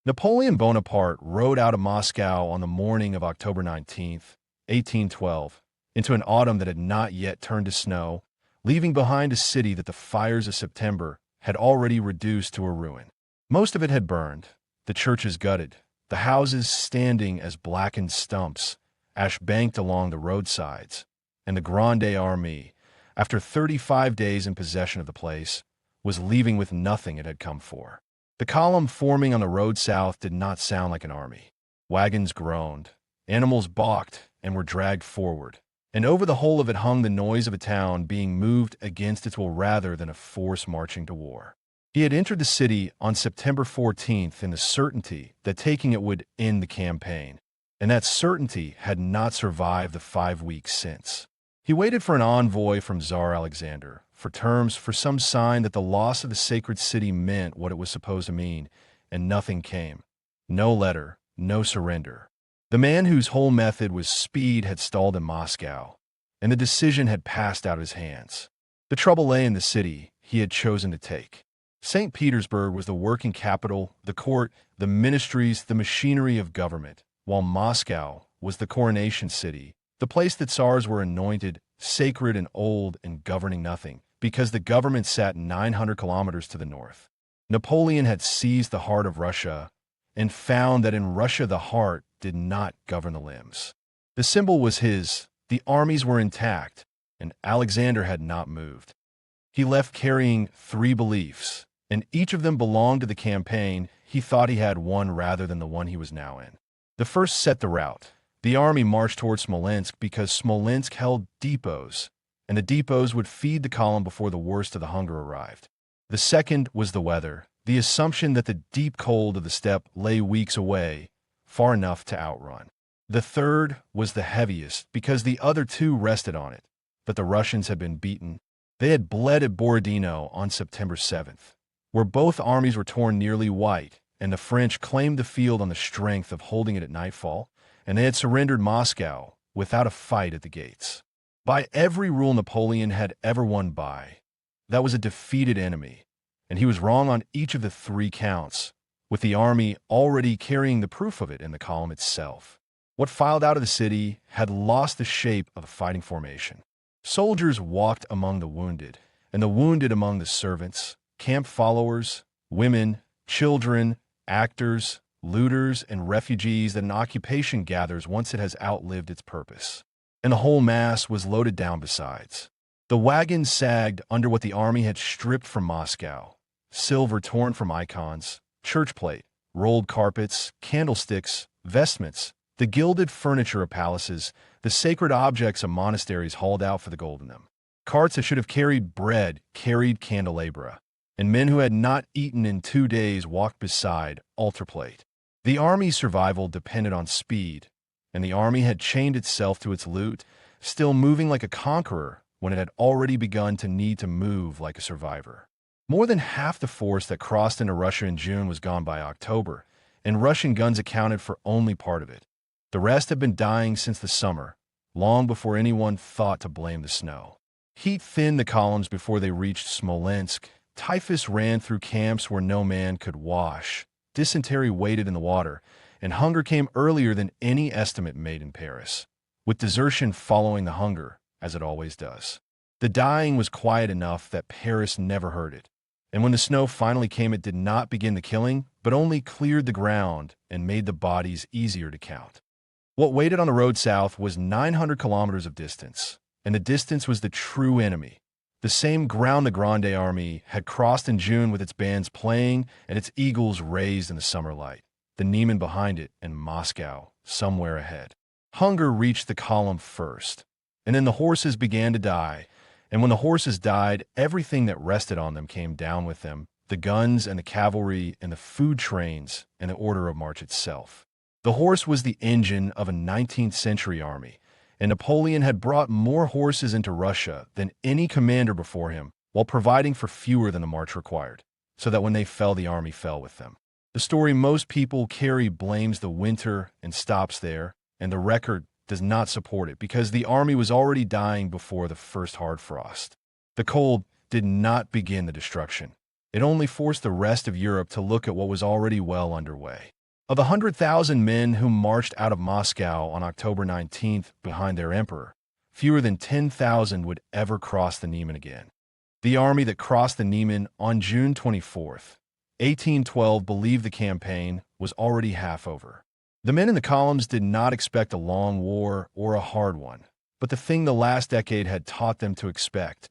Napoleon Bonaparte rode out of Moscow on the morning of October 19th, 1812, into an autumn that had not yet turned to snow, leaving behind a city that the fires of September had already reduced to a ruin. Most of it had burned, the churches gutted, the houses standing as blackened stumps, ash banked along the roadsides, and the Grande Armée, after 35 days in possession of the place, was leaving with nothing it had come for. The column forming on the road south did not sound like an army. Wagons groaned, animals balked and were dragged forward, and over the whole of it hung the noise of a town being moved against its will rather than a force marching to war. He had entered the city on September 14th in the certainty that taking it would end the campaign, and that certainty had not survived the 5 weeks since. He waited for an envoy from Tsar Alexander, for terms, for some sign that the loss of the sacred city meant what it was supposed to mean, and nothing came. No letter, no surrender. The man whose whole method was speed had stalled in Moscow, and the decision had passed out of his hands. The trouble lay in the city he had chosen to take. St. Petersburg was the working capital, the court, the ministries, the machinery of government, while Moscow was the coronation city, the place that tsars were anointed, sacred and old and governing nothing, because the government sat 900 kilometers to the north. Napoleon had seized the heart of Russia and found that in Russia the heart did not govern the limbs. The symbol was his, the armies were intact, and Alexander had not moved. He left carrying 3 beliefs, and each of them belonged to the campaign. He thought he had one rather than the one he was now in. The first set the route. The army marched toward Smolensk because Smolensk held depots, and the depots would feed the column before the worst of the hunger arrived. The second was the weather, the assumption that the deep cold of the steppe lay weeks away, far enough to outrun. The third was the heaviest because the other 2 rested on it, that the Russians had been beaten. They had bled at Berezina on September 7th, where both armies were torn nearly white, and the French claimed the field on the strength of holding it at nightfall, and they had surrendered Moscow without a fight at the gates. By every rule Napoleon had ever won by, that was a defeated enemy, and he was wrong on each of the 3 counts, with the army already carrying the proof of it in the column itself. What filed out of the city had lost the shape of a fighting formation. Soldiers walked among the wounded, and the wounded among the servants, camp followers, women, children, actors, looters, and refugees that an occupation gathers once it has outlived its purpose. And the whole mass was loaded down besides. The wagons sagged under what the army had stripped from Moscow: silver torn from icons, church plate, rolled carpets, candlesticks, vestments, the gilded furniture of palaces, the sacred objects of monasteries hauled out for the gold in them. Carts that should have carried bread carried candelabra, and men who had not eaten in 2 days walked beside altar plate. The army's survival depended on speed, and the army had chained itself to its loot, still moving like a conqueror when it had already begun to need to move like a survivor. More than half the force that crossed into Russia in June was gone by October, and Russian guns accounted for only part of it. The rest had been dying since the summer, long before anyone thought to blame the snow. Heat thinned the columns before they reached Smolensk. Typhus ran through camps where no man could wash. Dysentery waited in the water, and hunger came earlier than any estimate made in Paris, with desertion following the hunger, as it always does. The dying was quiet enough that Paris never heard it, and when the snow finally came, it did not begin the killing, but only cleared the ground and made the bodies easier to count. What waited on the road south was 900 kilometers of distance, and the distance was the true enemy. The same ground the Grande Army had crossed in June with its bands playing and its eagles raised in the summer light, the Niemen behind it and Moscow somewhere ahead. Hunger reached the column first, and then the horses began to die, and when the horses died, everything that rested on them came down with them, the guns and the cavalry and the food trains and the order of march itself. The horse was the engine of a 19th century army, and Napoleon had brought more horses into Russia than any commander before him, while providing for fewer than the march required, so that when they fell, the army fell with them. The story most people carry blames the winter and stops there, and the record does not support it because the army was already dying before the first hard frost. The cold did not begin the destruction. It only forced the rest of Europe to look at what was already well underway. Of the 100,000 men who marched out of Moscow on October 19th behind their emperor, fewer than 10,000 would ever cross the Niemen again. The army that crossed the Niemen on June 24th, 1812, believed the campaign was already half over. The men in the columns did not expect a long war or a hard one, but the thing the last decade had taught them to expect: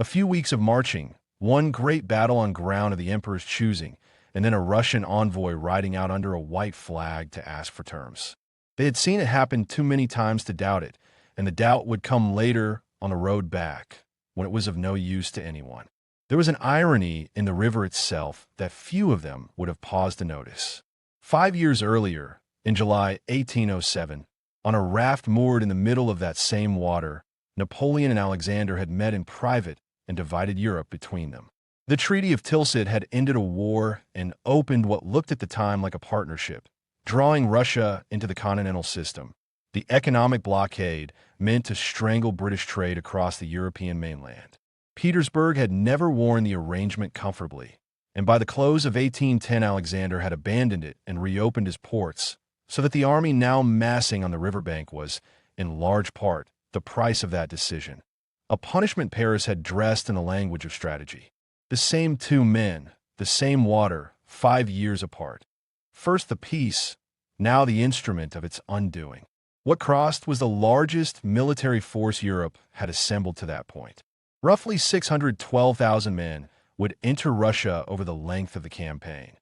a few weeks of marching, one great battle on ground of the emperor's choosing, and then a Russian envoy riding out under a white flag to ask for terms. They had seen it happen too many times to doubt it, and the doubt would come later on the road back, when it was of no use to anyone. There was an irony in the river itself that few of them would have paused to notice. 5 years earlier, in July 1807, on a raft moored in the middle of that same water, Napoleon and Alexander had met in private and divided Europe between them. The Treaty of Tilsit had ended a war and opened what looked at the time like a partnership, drawing Russia into the continental system. The economic blockade meant to strangle British trade across the European mainland. Petersburg had never worn the arrangement comfortably, and by the close of 1810 Alexander had abandoned it and reopened his ports, so that the army now massing on the riverbank was, in large part, the price of that decision. A punishment Paris had dressed in the language of strategy. The same two men, the same water, 5 years apart. First the peace, now the instrument of its undoing. What crossed was the largest military force Europe had assembled to that point. Roughly 612,000 men would enter Russia over the length of the campaign,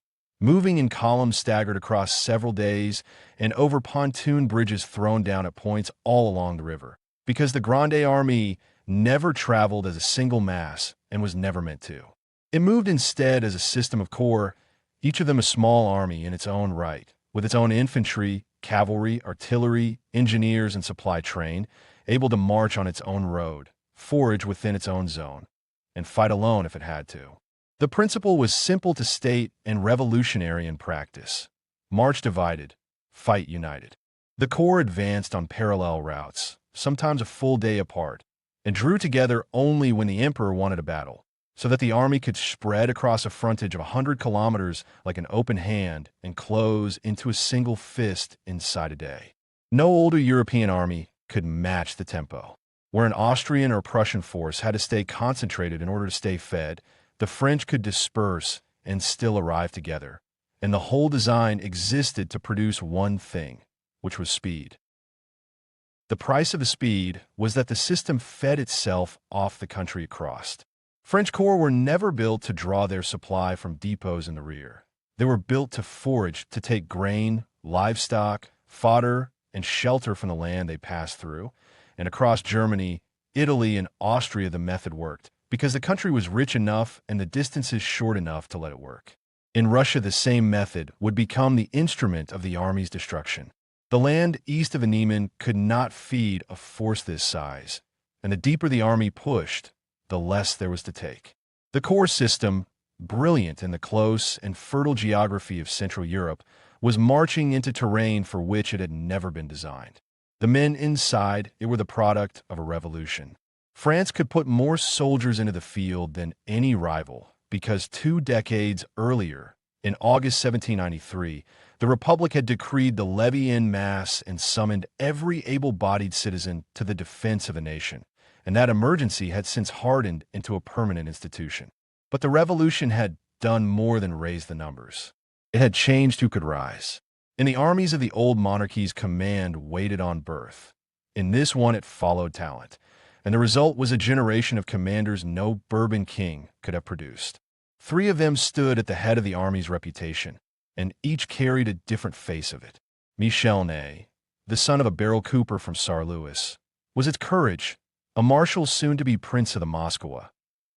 moving in columns staggered across several days and over pontoon bridges thrown down at points all along the river, because the Grande Armée never traveled as a single mass and was never meant to. It moved instead as a system of corps, each of them a small army in its own right, with its own infantry, cavalry, artillery, engineers, and supply train, able to march on its own road, forage within its own zone, and fight alone if it had to. The principle was simple to state and revolutionary in practice. March divided, fight united. The corps advanced on parallel routes, sometimes a full day apart, and drew together only when the emperor wanted a battle, so that the army could spread across a frontage of 100 kilometers like an open hand and close into a single fist inside a day. No older European army could match the tempo. Where an Austrian or Prussian force had to stay concentrated in order to stay fed, the French could disperse and still arrive together, and the whole design existed to produce one thing, which was speed. The price of the speed was that the system fed itself off the country it crossed. French corps were never built to draw their supply from depots in the rear. They were built to forage, to take grain, livestock, fodder, and shelter from the land they passed through. And across Germany, Italy, and Austria the method worked, because the country was rich enough and the distances short enough to let it work. In Russia, the same method would become the instrument of the army's destruction. The land east of the Niemen could not feed a force this size, and the deeper the army pushed, the less there was to take. The corps system, brilliant in the close and fertile geography of Central Europe, was marching into terrain for which it had never been designed. The men inside it were the product of a revolution. France could put more soldiers into the field than any rival, because 2 decades earlier, in August 1793, the Republic had decreed the levy en masse and summoned every able-bodied citizen to the defense of the nation, and that emergency had since hardened into a permanent institution. But the revolution had done more than raise the numbers. It had changed who could rise. In the armies of the old monarchies, command waited on birth. In this one it followed talent, and the result was a generation of commanders no Bourbon king could have produced. 3 of them stood at the head of the army's reputation, and each carried a different face of it. Michel Ney, the son of a barrel cooper from Saarlouis, was its courage, a marshal soon to be Prince of the Moskowa,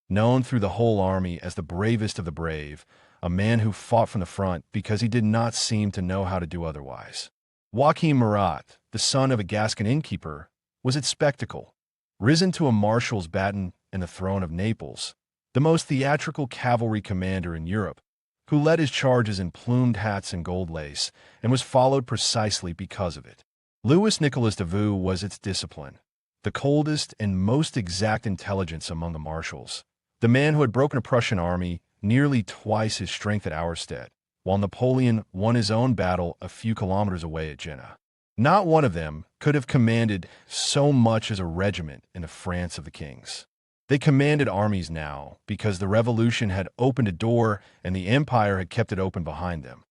known through the whole army as the bravest of the brave, a man who fought from the front because he did not seem to know how to do otherwise. Joachim Murat, the son of a Gascon innkeeper, was its spectacle, risen to a marshal's baton and the throne of Naples, the most theatrical cavalry commander in Europe, who led his charges in plumed hats and gold lace, and was followed precisely because of it. Louis Nicolas Davout was its discipline, the coldest and most exact intelligence among the marshals, the man who had broken a Prussian army nearly twice his strength at Auerstedt, while Napoleon won his own battle a few kilometers away at Jena. Not one of them could have commanded so much as a regiment in the France of the kings. They commanded armies now because the revolution had opened a door and the empire had kept it open behind them.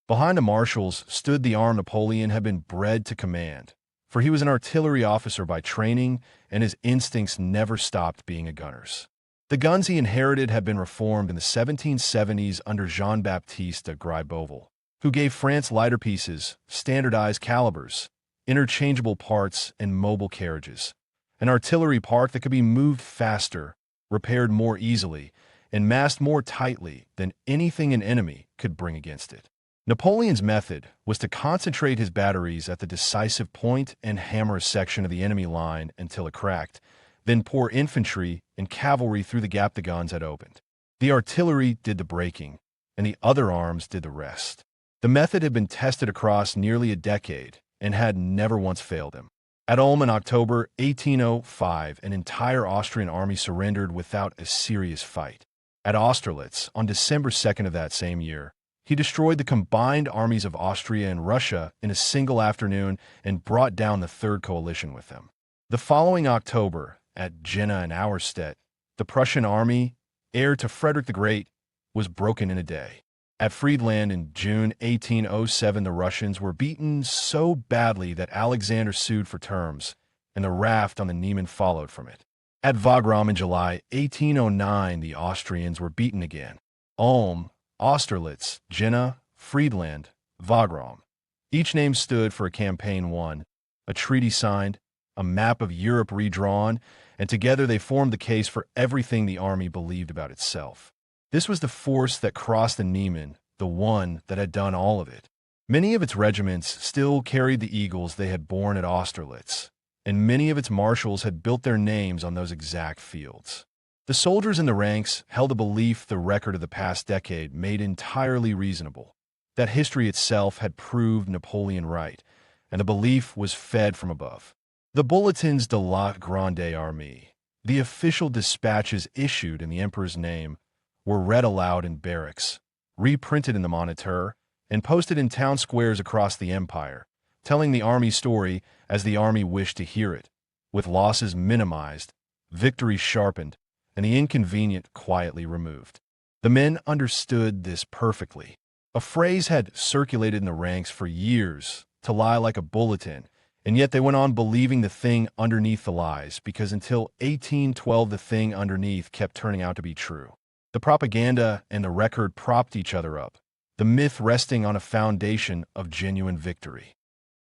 Behind the marshals stood the arm Napoleon had been bred to command, for he was an artillery officer by training and his instincts never stopped being a gunner's. The guns he inherited had been reformed in the 1770s under Jean-Baptiste Gris-Bouvel, who gave France lighter pieces, standardized calibers, interchangeable parts, and mobile carriages, an artillery park that could be moved faster, repaired more easily, and massed more tightly than anything an enemy could bring against it. Napoleon's method was to concentrate his batteries at the decisive point and hammer a section of the enemy line until it cracked, then pour infantry and cavalry through the gap the guns had opened. The artillery did the braking, and the other arms did the rest. The method had been tested across nearly a decade and had never once failed him. At Ulm in October 1805, an entire Austrian army surrendered without a serious fight. At Austerlitz, on December 2nd of that same year, he destroyed the combined armies of Austria and Russia in a single afternoon and brought down the Third Coalition with him. The following October, at Jena and Auerstedt, the Prussian army, heir to Frederick the Great, was broken in a day. At Friedland in June 1807, the Russians were beaten so badly that Alexander sued for terms, and the raft on the Niemen followed from it. At Wagram in July 1809, the Austrians were beaten again. Ulm, Austerlitz, Jena, Friedland, Wagram. Each name stood for a campaign won, a treaty signed, a map of Europe redrawn, and together they formed the case for everything the army believed about itself. This was the force that crossed the Niemen, the one that had done all of it. Many of its regiments still carried the eagles they had borne at Austerlitz, and many of its marshals had built their names on those exact fields. The soldiers in the ranks held a belief the record of the past decade made entirely reasonable, that history itself had proved Napoleon right, and the belief was fed from above. The bulletins de la Grande Armée, the official dispatches issued in the emperor's name, were read aloud in barracks, reprinted in the Moniteur, and posted in town squares across the empire, telling the army's story as the army wished to hear it, with losses minimized, victories sharpened, and the inconvenient quietly removed. The men understood this perfectly. A phrase had circulated in the ranks for years to lie like a bulletin, and yet they went on believing the thing underneath the lies, because until 1812 the thing underneath kept turning out to be true. The propaganda and the record propped each other up, the myth resting on a foundation of genuine victory.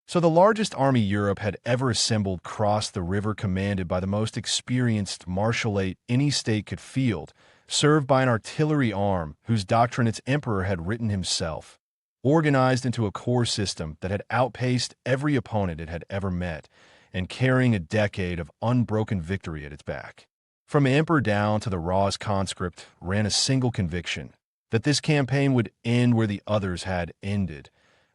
So the largest army Europe had ever assembled crossed the river, commanded by the most experienced marshalate any state could field, served by an artillery arm whose doctrine its emperor had written himself, organized into a corps system that had outpaced every opponent it had ever met, and carrying a decade of unbroken victory at its back. From emperor down to the rawest conscript ran a single conviction, that this campaign would end where the others had ended,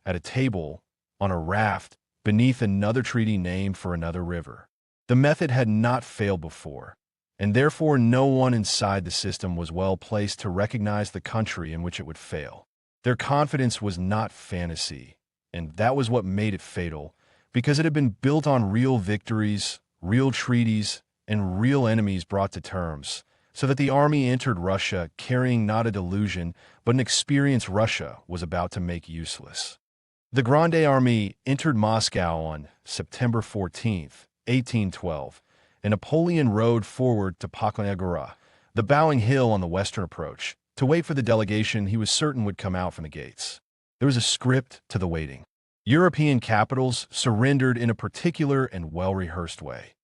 at a table, on a raft, beneath another treaty named for another river. The method had not failed before, and therefore no one inside the system was well placed to recognize the country in which it would fail. Their confidence was not fantasy, and that was what made it fatal, because it had been built on real victories, real treaties, and real enemies brought to terms, so that the army entered Russia carrying not a delusion, but an experience Russia was about to make useless. The Grande Armée entered Moscow on September 14, 1812, and Napoleon rode forward to Poklonная Gora, the bowing hill on the western approach, to wait for the delegation he was certain would come out from the gates. There was a script to the waiting. European capitals surrendered in a particular and well-rehearsed way.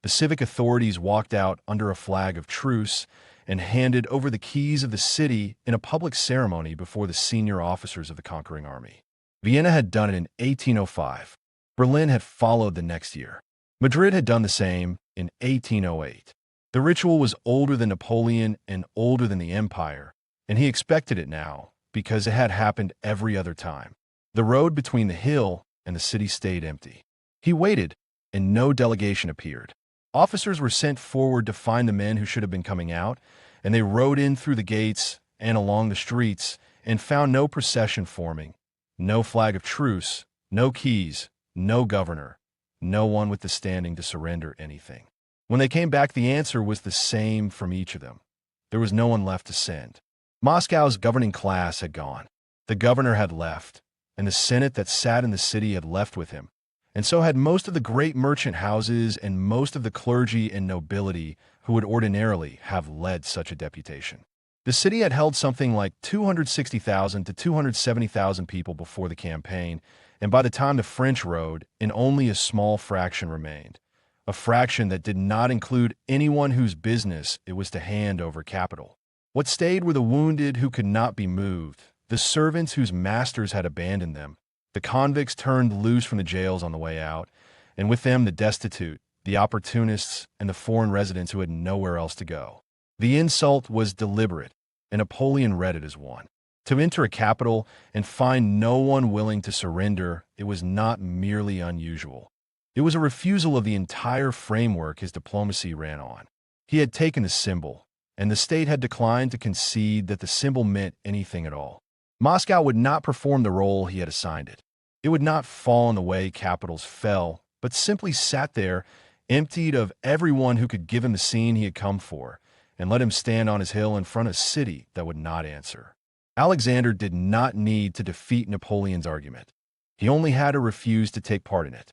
The civic authorities walked out under a flag of truce and handed over the keys of the city in a public ceremony before the senior officers of the conquering army. Vienna had done it in 1805. Berlin had followed the next year. Madrid had done the same in 1808. The ritual was older than Napoleon and older than the empire, and he expected it now because it had happened every other time. The road between the hill and the city stayed empty. He waited, and no delegation appeared. Officers were sent forward to find the men who should have been coming out, and they rode in through the gates and along the streets, and found no procession forming, no flag of truce, no keys, no governor, no one with the standing to surrender anything. When they came back, the answer was the same from each of them. There was no one left to send. Moscow's governing class had gone. The governor had left, and the Senate that sat in the city had left with him, and so had most of the great merchant houses and most of the clergy and nobility who would ordinarily have led such a deputation. The city had held something like 260,000 to 270,000 people before the campaign, and by the time the French rode, only a small fraction remained, a fraction that did not include anyone whose business it was to hand over capital. What stayed were the wounded who could not be moved, the servants whose masters had abandoned them, the convicts turned loose from the jails on the way out, and with them the destitute, the opportunists, and the foreign residents who had nowhere else to go. The insult was deliberate, and Napoleon read it as one. To enter a capital and find no one willing to surrender, it was not merely unusual. It was a refusal of the entire framework his diplomacy ran on. He had taken the symbol, and the state had declined to concede that the symbol meant anything at all. Moscow would not perform the role he had assigned it. It would not fall in the way capitals fell, but simply sat there, emptied of everyone who could give him the scene he had come for, and let him stand on his hill in front of a city that would not answer. Alexander did not need to defeat Napoleon's argument. He only had to refuse to take part in it.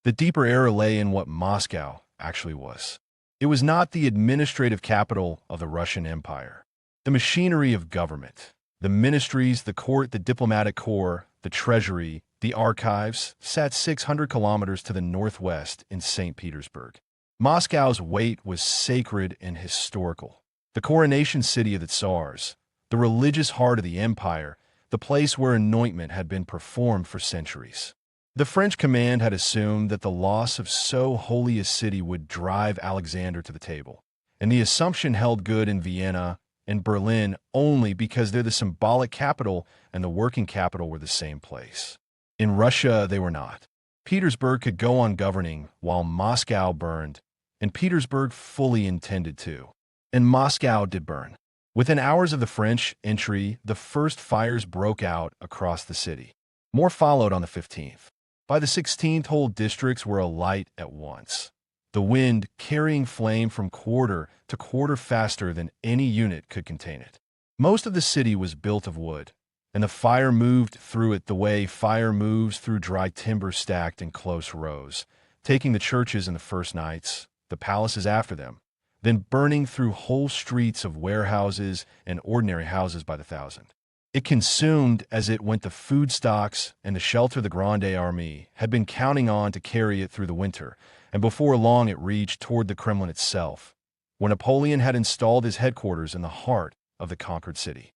The deeper error lay in what Moscow actually was. It was not the administrative capital of the Russian Empire. The machinery of government, the ministries, the court, the diplomatic corps, the treasury, the archives, sat 600 kilometers to the northwest in St. Petersburg. Moscow's weight was sacred and historical. The coronation city of the Tsars, the religious heart of the empire, the place where anointment had been performed for centuries. The French command had assumed that the loss of so holy a city would drive Alexander to the table, and the assumption held good in Vienna and Berlin only because they're the symbolic capital and the working capital were the same place. In Russia, they were not. Petersburg could go on governing while Moscow burned, and Petersburg fully intended to. And Moscow did burn. Within hours of the French entry, the first fires broke out across the city. More followed on the 15th. By the 16th, whole districts were alight at once. The wind carrying flame from quarter to quarter faster than any unit could contain it. Most of the city was built of wood, and the fire moved through it the way fire moves through dry timber stacked in close rows, taking the churches in the first nights, the palaces after them, then burning through whole streets of warehouses and ordinary houses by the thousand. It consumed as it went the food stocks and the shelter the Grande Armée had been counting on to carry it through the winter, and before long it reached toward the Kremlin itself, where Napoleon had installed his headquarters in the heart of the conquered city.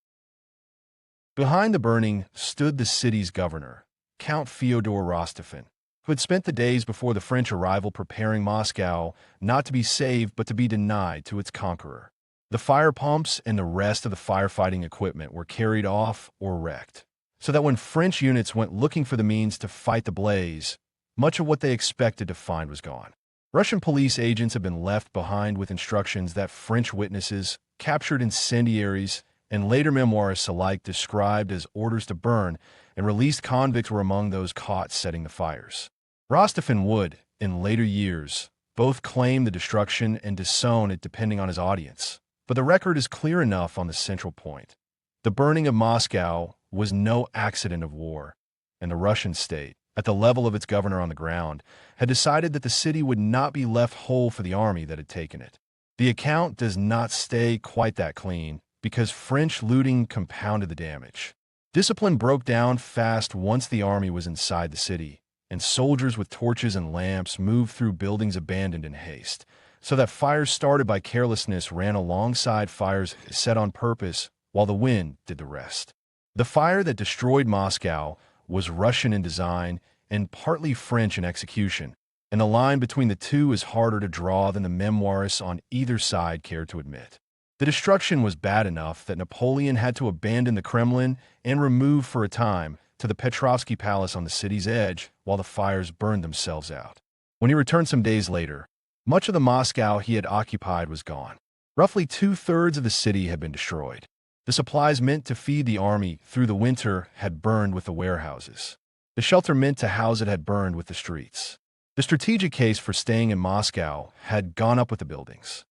Behind the burning stood the city's governor, Count Fyodor Rostophin, who had spent the days before the French arrival preparing Moscow not to be saved but to be denied to its conqueror. The fire pumps and the rest of the firefighting equipment were carried off or wrecked, so that when French units went looking for the means to fight the blaze, much of what they expected to find was gone. Russian police agents had been left behind with instructions that French witnesses, captured incendiaries, and later memoirists alike described as orders to burn, and released convicts were among those caught setting the fires. Rostophin would, in later years, both claim the destruction and disown it depending on his audience. But the record is clear enough on the central point. The burning of Moscow was no accident of war, and the Russian state, at the level of its governor on the ground, had decided that the city would not be left whole for the army that had taken it. The account does not stay quite that clean, because French looting compounded the damage. Discipline broke down fast once the army was inside the city, and soldiers with torches and lamps moved through buildings abandoned in haste, so that fires started by carelessness ran alongside fires set on purpose while the wind did the rest. The fire that destroyed Moscow was Russian in design and partly French in execution, and the line between the two is harder to draw than the memoirists on either side cared to admit. The destruction was bad enough that Napoleon had to abandon the Kremlin and remove for a time to the Petrovsky Palace on the city's edge while the fires burned themselves out. When he returned some days later, much of the Moscow he had occupied was gone. Roughly 2/3 of the city had been destroyed. The supplies meant to feed the army through the winter had burned with the warehouses. The shelter meant to house it had burned with the streets. The strategic case for staying in Moscow had gone up with the buildings.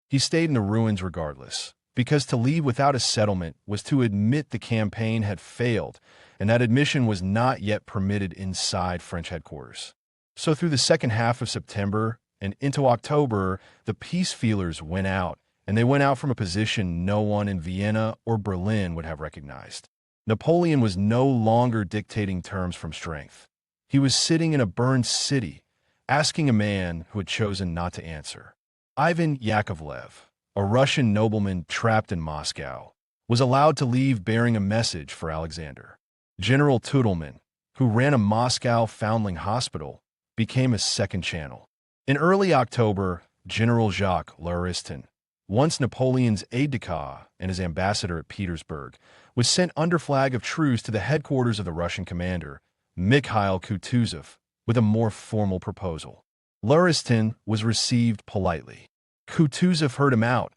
He stayed in the ruins regardless, because to leave without a settlement was to admit the campaign had failed, and that admission was not yet permitted inside French headquarters. So through the second half of September and into October, the peace feelers went out, and they went out from a position no one in Vienna or Berlin would have recognized. Napoleon was no longer dictating terms from strength. He was sitting in a burned city, asking a man who had chosen not to answer. Ivan Yakovlev, a Russian nobleman trapped in Moscow, was allowed to leave bearing a message for Alexander. General Tudelman, who ran a Moscow foundling hospital, became a second channel. In early October, General Jacques Lauristin, once Napoleon's aide-de-camp and his ambassador at Petersburg, was sent under flag of truce to the headquarters of the Russian commander, Mikhail Kutuzov, with a more formal proposal. Lauristin was received politely. Kutuzov heard him out,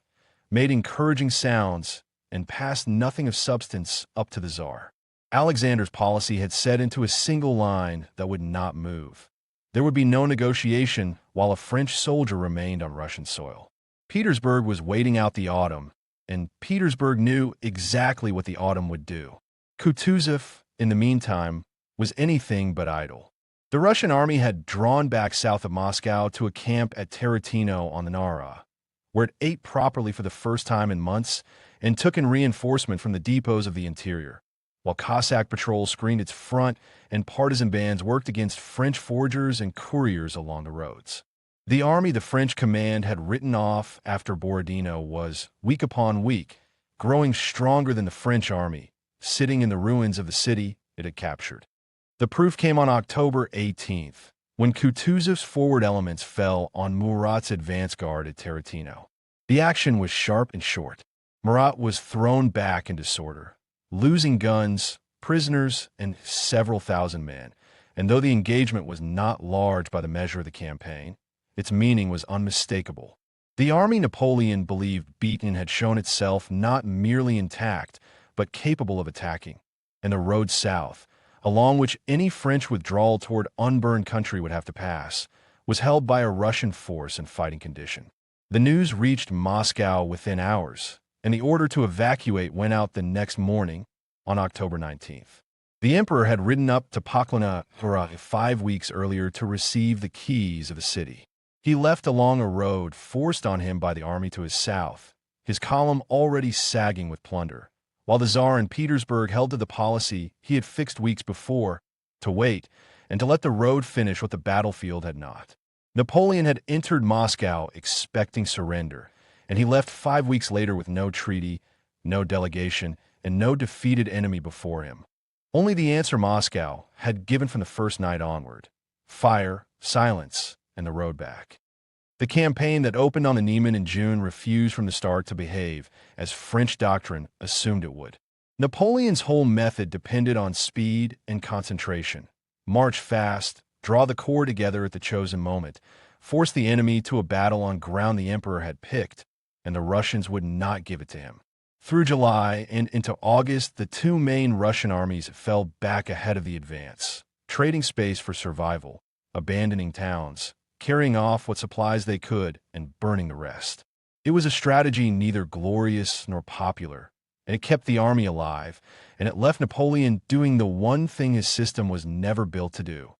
made encouraging sounds, and passed nothing of substance up to the Tsar. Alexander's policy had set into a single line that would not move. There would be no negotiation while a French soldier remained on Russian soil. Petersburg was waiting out the autumn, and Petersburg knew exactly what the autumn would do. Kutuzov, in the meantime, was anything but idle. The Russian army had drawn back south of Moscow to a camp at Teretino on the Nara, where it ate properly for the first time in months and took in reinforcement from the depots of the interior, while Cossack patrols screened its front and partisan bands worked against French foragers and couriers along the roads. The army the French command had written off after Berezina was, week upon week, growing stronger than the French army, sitting in the ruins of the city it had captured. The proof came on October 18th, when Kutuzov's forward elements fell on Murat's advance guard at Teretino. The action was sharp and short. Murat was thrown back in disorder, losing guns, prisoners, and several thousand men, and though the engagement was not large by the measure of the campaign, its meaning was unmistakable. The army Napoleon believed beaten had shown itself not merely intact, but capable of attacking, and the road south, along which any French withdrawal toward unburned country would have to pass, was held by a Russian force in fighting condition. The news reached Moscow within hours, and the order to evacuate went out the next morning, on October 19th. The emperor had ridden up to Poklona 5 weeks earlier to receive the keys of the city. He left along a road forced on him by the army to his south, his column already sagging with plunder, while the Tsar in Petersburg held to the policy he had fixed weeks before, to wait and to let the road finish what the battlefield had not. Napoleon had entered Moscow expecting surrender, and he left 5 weeks later with no treaty, no delegation, and no defeated enemy before him. Only the answer Moscow had given from the first night onward: fire, silence, and the road back. The campaign that opened on the Niemen in June refused from the start to behave as French doctrine assumed it would. Napoleon's whole method depended on speed and concentration. March fast, draw the corps together at the chosen moment, force the enemy to a battle on ground the emperor had picked, and the Russians would not give it to him. Through July and into August, the two main Russian armies fell back ahead of the advance, trading space for survival, abandoning towns, carrying off what supplies they could, and burning the rest. It was a strategy neither glorious nor popular, and it kept the army alive, and it left Napoleon doing the one thing his system was never built to do: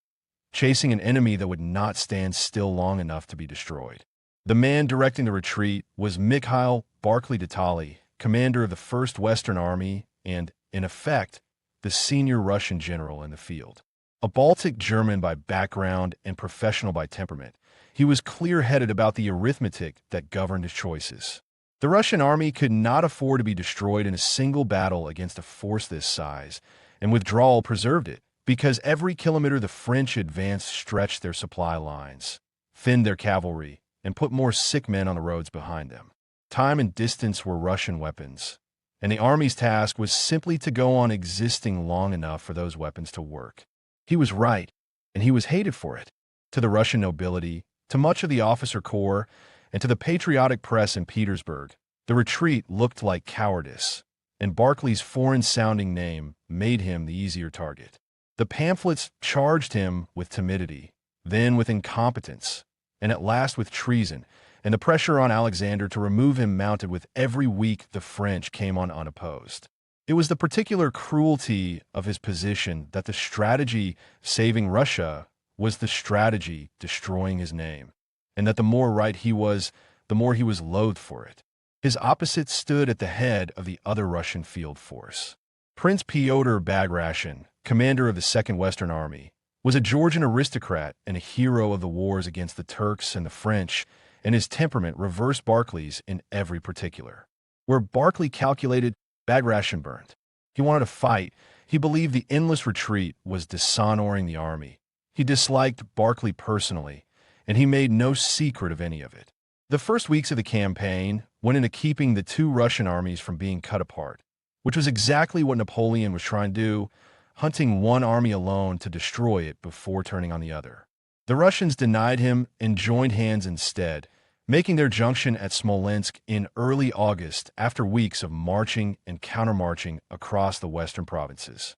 chasing an enemy that would not stand still long enough to be destroyed. The man directing the retreat was Mikhail Barclay-de-Tolly, commander of the First Western Army and, in effect, the senior Russian general in the field. A Baltic German by background and professional by temperament, he was clear-headed about the arithmetic that governed his choices. The Russian army could not afford to be destroyed in a single battle against a force this size, and withdrawal preserved it, because every kilometer the French advanced stretched their supply lines, thinned their cavalry, and put more sick men on the roads behind them. Time and distance were Russian weapons, and the army's task was simply to go on existing long enough for those weapons to work. He was right, and he was hated for it. To the Russian nobility, to much of the officer corps, and to the patriotic press in Petersburg, the retreat looked like cowardice, and Barclay's foreign-sounding name made him the easier target. The pamphlets charged him with timidity, then with incompetence, and at last with treason, and the pressure on Alexander to remove him mounted with every week the French came on unopposed. It was the particular cruelty of his position that the strategy saving Russia was the strategy destroying his name, and that the more right he was, the more he was loathed for it. His opposite stood at the head of the other Russian field force. Prince Pyotr Bagration, commander of the Second Western Army, was a Georgian aristocrat and a hero of the wars against the Turks and the French, and his temperament reversed Barclay's in every particular. Where Barclay calculated, Bagration burned. He wanted to fight. He believed the endless retreat was dishonoring the army. He disliked Barclay personally, and he made no secret of any of it. The first weeks of the campaign went into keeping the two Russian armies from being cut apart, which was exactly what Napoleon was trying to do, hunting one army alone to destroy it before turning on the other. The Russians denied him and joined hands instead, making their junction at Smolensk in early August after weeks of marching and countermarching across the western provinces.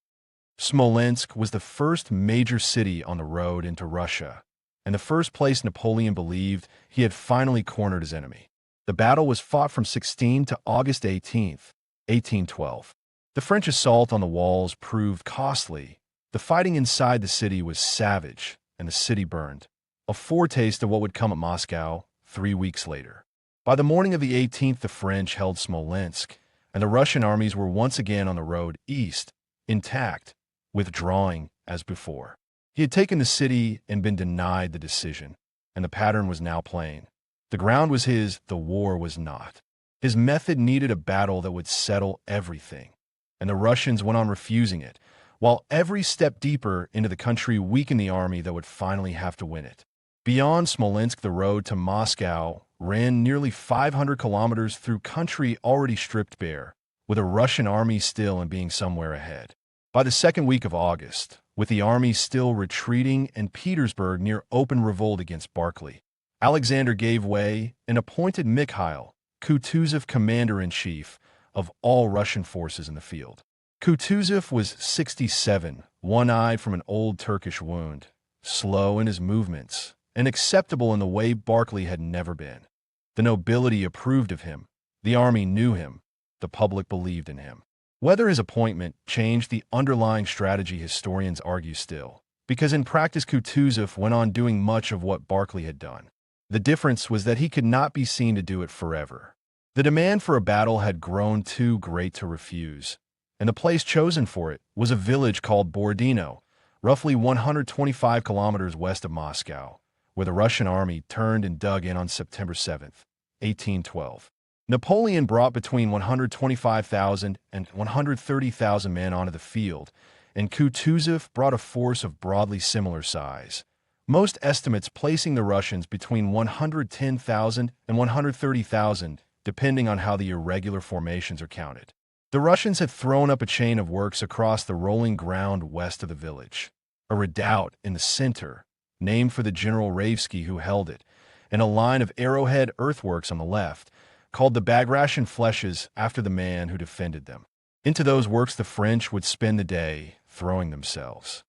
Smolensk was the first major city on the road into Russia, and the first place Napoleon believed he had finally cornered his enemy. The battle was fought from 16 to August 18th, 1812. The French assault on the walls proved costly. The fighting inside the city was savage, and the city burned, a foretaste of what would come at Moscow 3 weeks later. By the morning of the 18th, the French held Smolensk, and the Russian armies were once again on the road east, intact, withdrawing as before. He had taken the city and been denied the decision, and the pattern was now plain. The ground was his, the war was not. His method needed a battle that would settle everything, and the Russians went on refusing it, while every step deeper into the country weakened the army that would finally have to win it. Beyond Smolensk, the road to Moscow ran nearly 500 kilometers through country already stripped bare, with a Russian army still and being somewhere ahead. By the second week of August, with the army still retreating and Petersburg near open revolt against Barclay, Alexander gave way and appointed Mikhail Kutuzov commander-in-chief of all Russian forces in the field. Kutuzov was 67, one-eyed from an old Turkish wound, slow in his movements, and acceptable in the way Barclay had never been. The nobility approved of him, the army knew him, the public believed in him. Whether his appointment changed the underlying strategy, historians argue still, because in practice Kutuzov went on doing much of what Barclay had done. The difference was that he could not be seen to do it forever. The demand for a battle had grown too great to refuse, and the place chosen for it was a village called Berezina, roughly 125 kilometers west of Moscow, where the Russian army turned and dug in on September 7th, 1812. Napoleon brought between 125,000 and 130,000 men onto the field, and Kutuzov brought a force of broadly similar size, most estimates placing the Russians between 110,000 and 130,000, depending on how the irregular formations are counted. The Russians had thrown up a chain of works across the rolling ground west of the village, a redoubt in the center, named for the General Raevsky who held it, and a line of arrowhead earthworks on the left, called the Bagration Flèches after the man who defended them. Into those works the French would spend the day throwing themselves.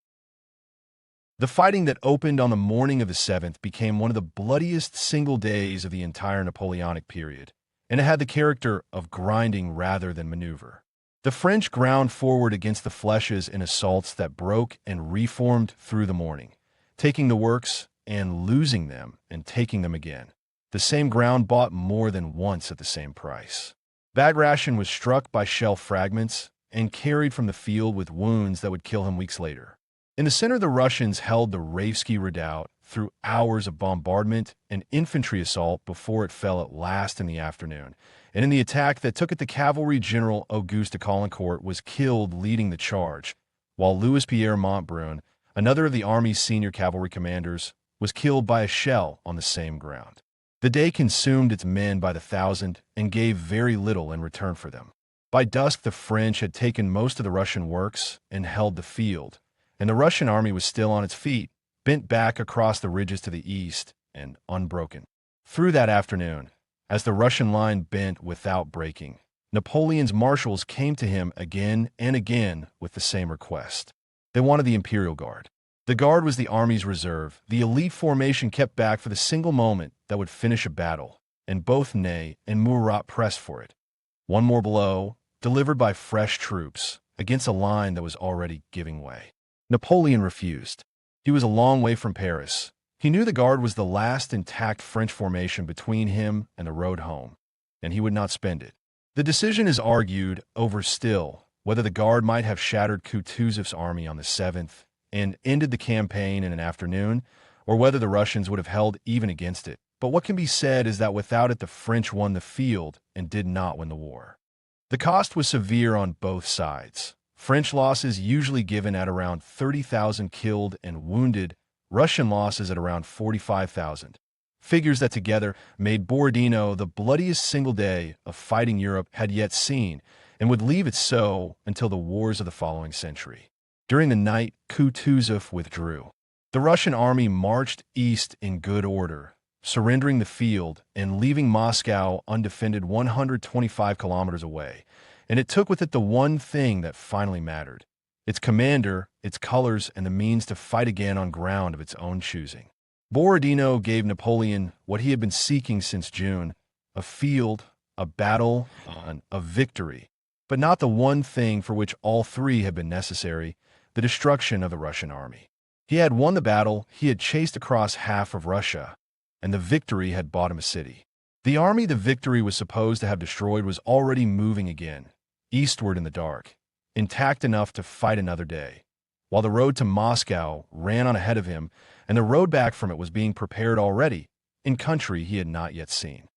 The fighting that opened on the morning of the 7th became one of the bloodiest single days of the entire Napoleonic period, and it had the character of grinding rather than maneuver. The French ground forward against the Flèches in assaults that broke and reformed through the morning, taking the works and losing them and taking them again. The same ground bought more than once at the same price. Bagration was struck by shell fragments and carried from the field with wounds that would kill him weeks later. In the center, the Russians held the Raevsky Redoubt through hours of bombardment and infantry assault before it fell at last in the afternoon. And in the attack that took it, the cavalry general Auguste de Caulaincourt was killed leading the charge, while Louis-Pierre Montbrun, another of the army's senior cavalry commanders, was killed by a shell on the same ground. The day consumed its men by the thousand and gave very little in return for them. By dusk, the French had taken most of the Russian works and held the field, and the Russian army was still on its feet, bent back across the ridges to the east and unbroken. Through that afternoon, as the Russian line bent without breaking, Napoleon's marshals came to him again and again with the same request. They wanted the Imperial Guard. The Guard was the army's reserve, the elite formation kept back for the single moment that would finish a battle, and both Ney and Murat pressed for it. One more blow, delivered by fresh troops, against a line that was already giving way. Napoleon refused. He was a long way from Paris. He knew the Guard was the last intact French formation between him and the road home, and he would not spend it. The decision is argued over still, whether the Guard might have shattered Kutuzov's army on the 7th and ended the campaign in an afternoon, or whether the Russians would have held even against it. But what can be said is that without it the French won the field and did not win the war. The cost was severe on both sides. French losses usually given at around 30,000 killed and wounded, Russian losses at around 45,000. Figures that together made Borodino the bloodiest single day of fighting Europe had yet seen, and would leave it so until the wars of the following century. During the night, Kutuzov withdrew. The Russian army marched east in good order, surrendering the field and leaving Moscow undefended 125 kilometers away, and it took with it the one thing that finally mattered: its commander, its colors, and the means to fight again on ground of its own choosing. Borodino gave Napoleon what he had been seeking since June: a field, a battle, a victory, but not the one thing for which all three had been necessary: the destruction of the Russian army. He had won the battle, he had chased across half of Russia, and the victory had bought him a city. The army the victory was supposed to have destroyed was already moving again, eastward in the dark, intact enough to fight another day, while the road to Moscow ran on ahead of him, and the road back from it was being prepared already, in country he had not yet seen.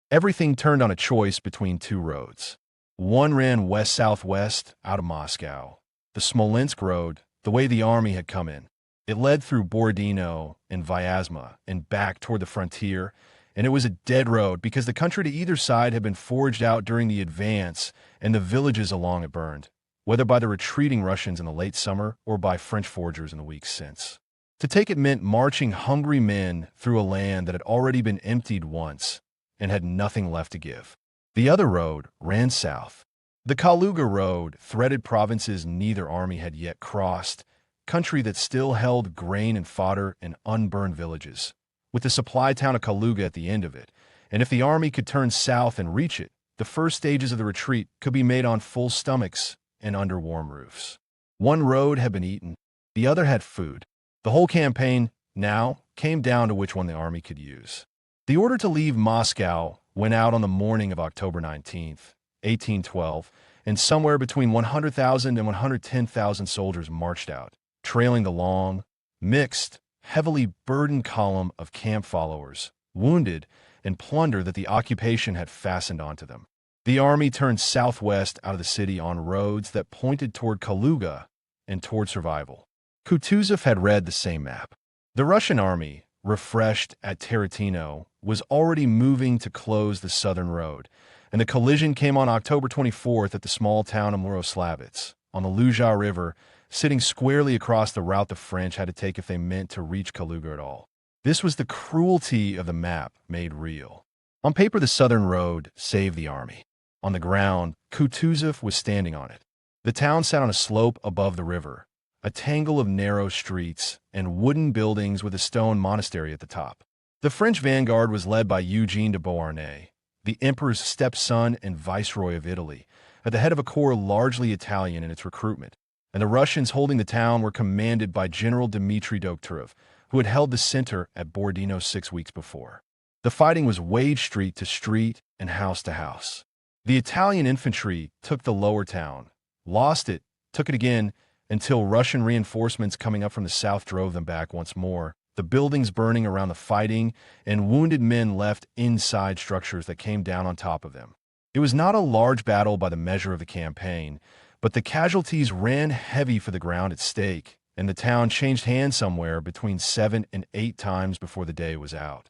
Everything turned on a choice between two roads. One ran west-southwest out of Moscow, the Smolensk road, the way the army had come in. It led through Borodino and Vyazma and back toward the frontier, and it was a dead road because the country to either side had been forged out during the advance and the villages along it burned, whether by the retreating Russians in the late summer or by French forgers in the weeks since. To take it meant marching hungry men through a land that had already been emptied once and had nothing left to give. The other road ran south. The Kaluga road threaded provinces neither army had yet crossed, country that still held grain and fodder and unburned villages, with the supply town of Kaluga at the end of it, and if the army could turn south and reach it, the first stages of the retreat could be made on full stomachs and under warm roofs. One road had been eaten, the other had food. The whole campaign now came down to which one the army could use. The order to leave Moscow went out on the morning of October 19th, 1812, and somewhere between 100,000 and 110,000 soldiers marched out, trailing the long, mixed, heavily burdened column of camp followers, wounded, and plunder that the occupation had fastened onto them. The army turned southwest out of the city on roads that pointed toward Kaluga and toward survival. Kutuzov had read the same map. The Russian army, refreshed at Tarantino, was already moving to close the southern road, and the collision came on October 24th at the small town of Maloyaroslavets, on the Luja River, sitting squarely across the route the French had to take if they meant to reach Kaluga at all. This was the cruelty of the map made real. On paper, the southern road saved the army. On the ground, Kutuzov was standing on it. The town sat on a slope above the river, a tangle of narrow streets and wooden buildings with a stone monastery at the top. The French vanguard was led by Eugene de Beauharnais, the emperor's stepson and viceroy of Italy, at the head of a corps largely Italian in its recruitment, and the Russians holding the town were commanded by General Dmitry Dokhtyrov, who had held the center at Borodino 6 weeks before. The fighting was waged street to street and house to house. The Italian infantry took the lower town, lost it, took it again, until Russian reinforcements coming up from the south drove them back once more, the buildings burning around the fighting, and wounded men left inside structures that came down on top of them. It was not a large battle by the measure of the campaign, but the casualties ran heavy for the ground at stake, and the town changed hands somewhere between 7 and 8 times before the day was out.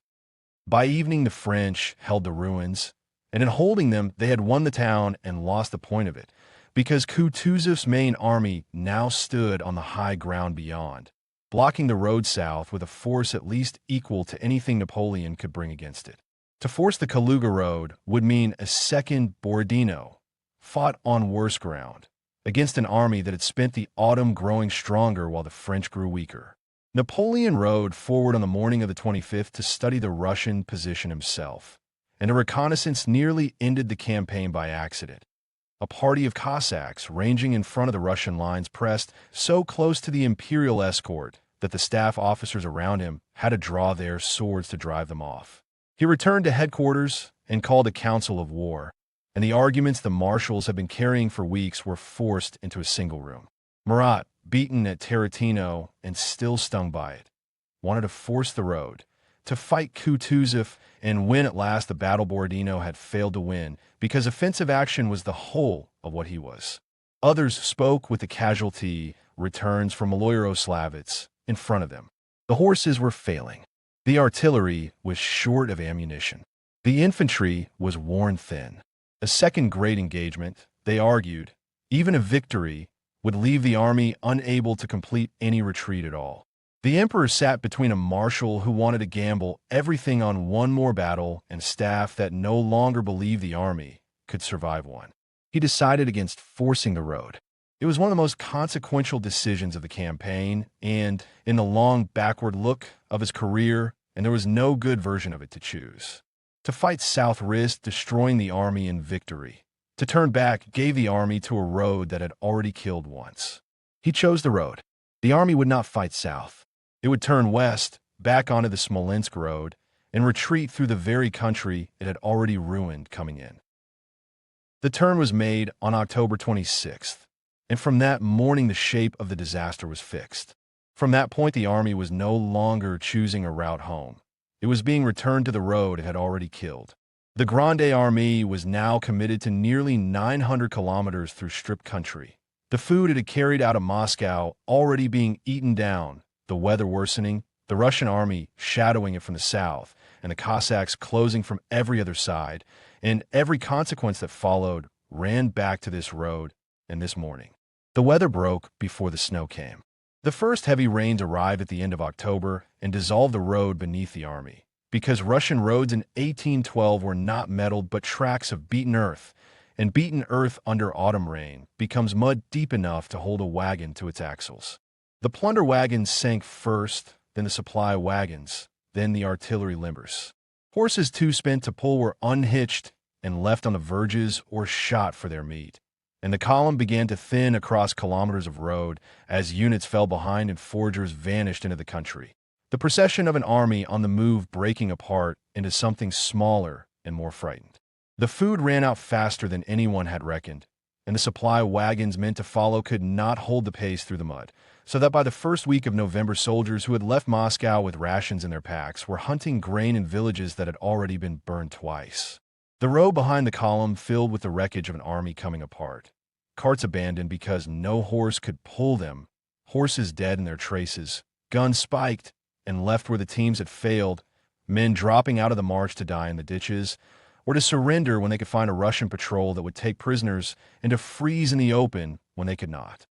By evening, the French held the ruins, and in holding them, they had won the town and lost the point of it, because Kutuzov's main army now stood on the high ground beyond, blocking the road south with a force at least equal to anything Napoleon could bring against it. To force the Kaluga road would mean a second Borodino, fought on worse ground, against an army that had spent the autumn growing stronger while the French grew weaker. Napoleon rode forward on the morning of the 25th to study the Russian position himself, and a reconnaissance nearly ended the campaign by accident. A party of Cossacks ranging in front of the Russian lines pressed so close to the imperial escort that the staff officers around him had to draw their swords to drive them off. He returned to headquarters and called a council of war, and the arguments the marshals had been carrying for weeks were forced into a single room. Murat, beaten at Tarantino and still stung by it, wanted to force the road, to fight Kutuzov and win at last the battle Berezina had failed to win, because offensive action was the whole of what he was. Others spoke with the casualty returns from Maloyaroslavets in front of them. The horses were failing. The artillery was short of ammunition. The infantry was worn thin. A second great engagement, they argued, even a victory, would leave the army unable to complete any retreat at all. The emperor sat between a marshal who wanted to gamble everything on one more battle and staff that no longer believed the army could survive one. He decided against forcing the road. It was one of the most consequential decisions of the campaign and in the long backward look of his career, and there was no good version of it to choose. To fight south risked destroying the army in victory. To turn back gave the army to a road that had already killed once. He chose the road. The army would not fight south. It would turn west, back onto the Smolensk road, and retreat through the very country it had already ruined coming in. The turn was made on October 26th, and from that morning the shape of the disaster was fixed. From that point the army was no longer choosing a route home. It was being returned to the road it had already killed. The Grande Armée was now committed to nearly 900 kilometers through stripped country. The food it had carried out of Moscow already being eaten down, the weather worsening, the Russian army shadowing it from the south, and the Cossacks closing from every other side, and every consequence that followed ran back to this road and this morning. The weather broke before the snow came. The first heavy rains arrived at the end of October and dissolved the road beneath the army, because Russian roads in 1812 were not metalled but tracks of beaten earth, and beaten earth under autumn rain becomes mud deep enough to hold a wagon to its axles. The plunder wagons sank first, then the supply wagons, then the artillery limbers. Horses too spent to pull were unhitched and left on the verges or shot for their meat, and the column began to thin across kilometers of road as units fell behind and foragers vanished into the country. The procession of an army on the move breaking apart into something smaller and more frightened. The food ran out faster than anyone had reckoned, and the supply wagons meant to follow could not hold the pace through the mud, so that by the first week of November soldiers who had left Moscow with rations in their packs were hunting grain in villages that had already been burned twice. The road behind the column filled with the wreckage of an army coming apart. Carts abandoned because no horse could pull them, horses dead in their traces, guns spiked and left where the teams had failed, men dropping out of the march to die in the ditches, or to surrender when they could find a Russian patrol that would take prisoners, and to freeze in the open when they could not.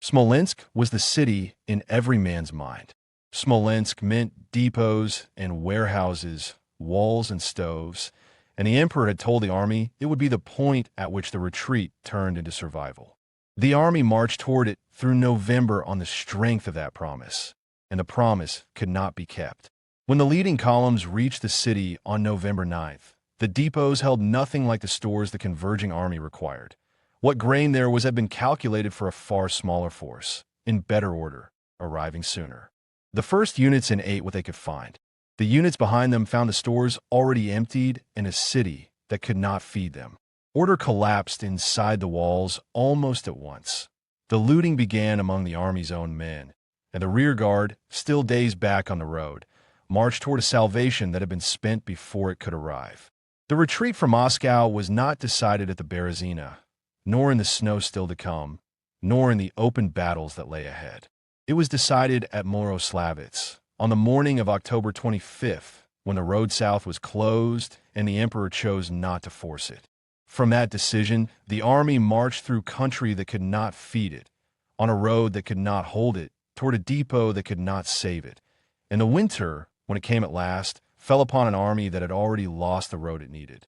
Smolensk was the city in every man's mind. Smolensk meant depots and warehouses, walls and stoves, and the emperor had told the army it would be the point at which the retreat turned into survival. The army marched toward it through November on the strength of that promise, and the promise could not be kept. When the leading columns reached the city on November 9th, the depots held nothing like the stores the converging army required. What grain there was had been calculated for a far smaller force, in better order, arriving sooner. The first units in ate what they could find. The units behind them found the stores already emptied and a city that could not feed them. Order collapsed inside the walls almost at once. The looting began among the army's own men, and the rear guard, still days back on the road, marched toward a salvation that had been spent before it could arrive. The retreat from Moscow was not decided at the Berezina, nor in the snow still to come, nor in the open battles that lay ahead. It was decided at Maloyaroslavets, on the morning of October 25th, when the road south was closed and the emperor chose not to force it. From that decision, the army marched through country that could not feed it, on a road that could not hold it, toward a depot that could not save it. And the winter, when it came at last, fell upon an army that had already lost the road it needed.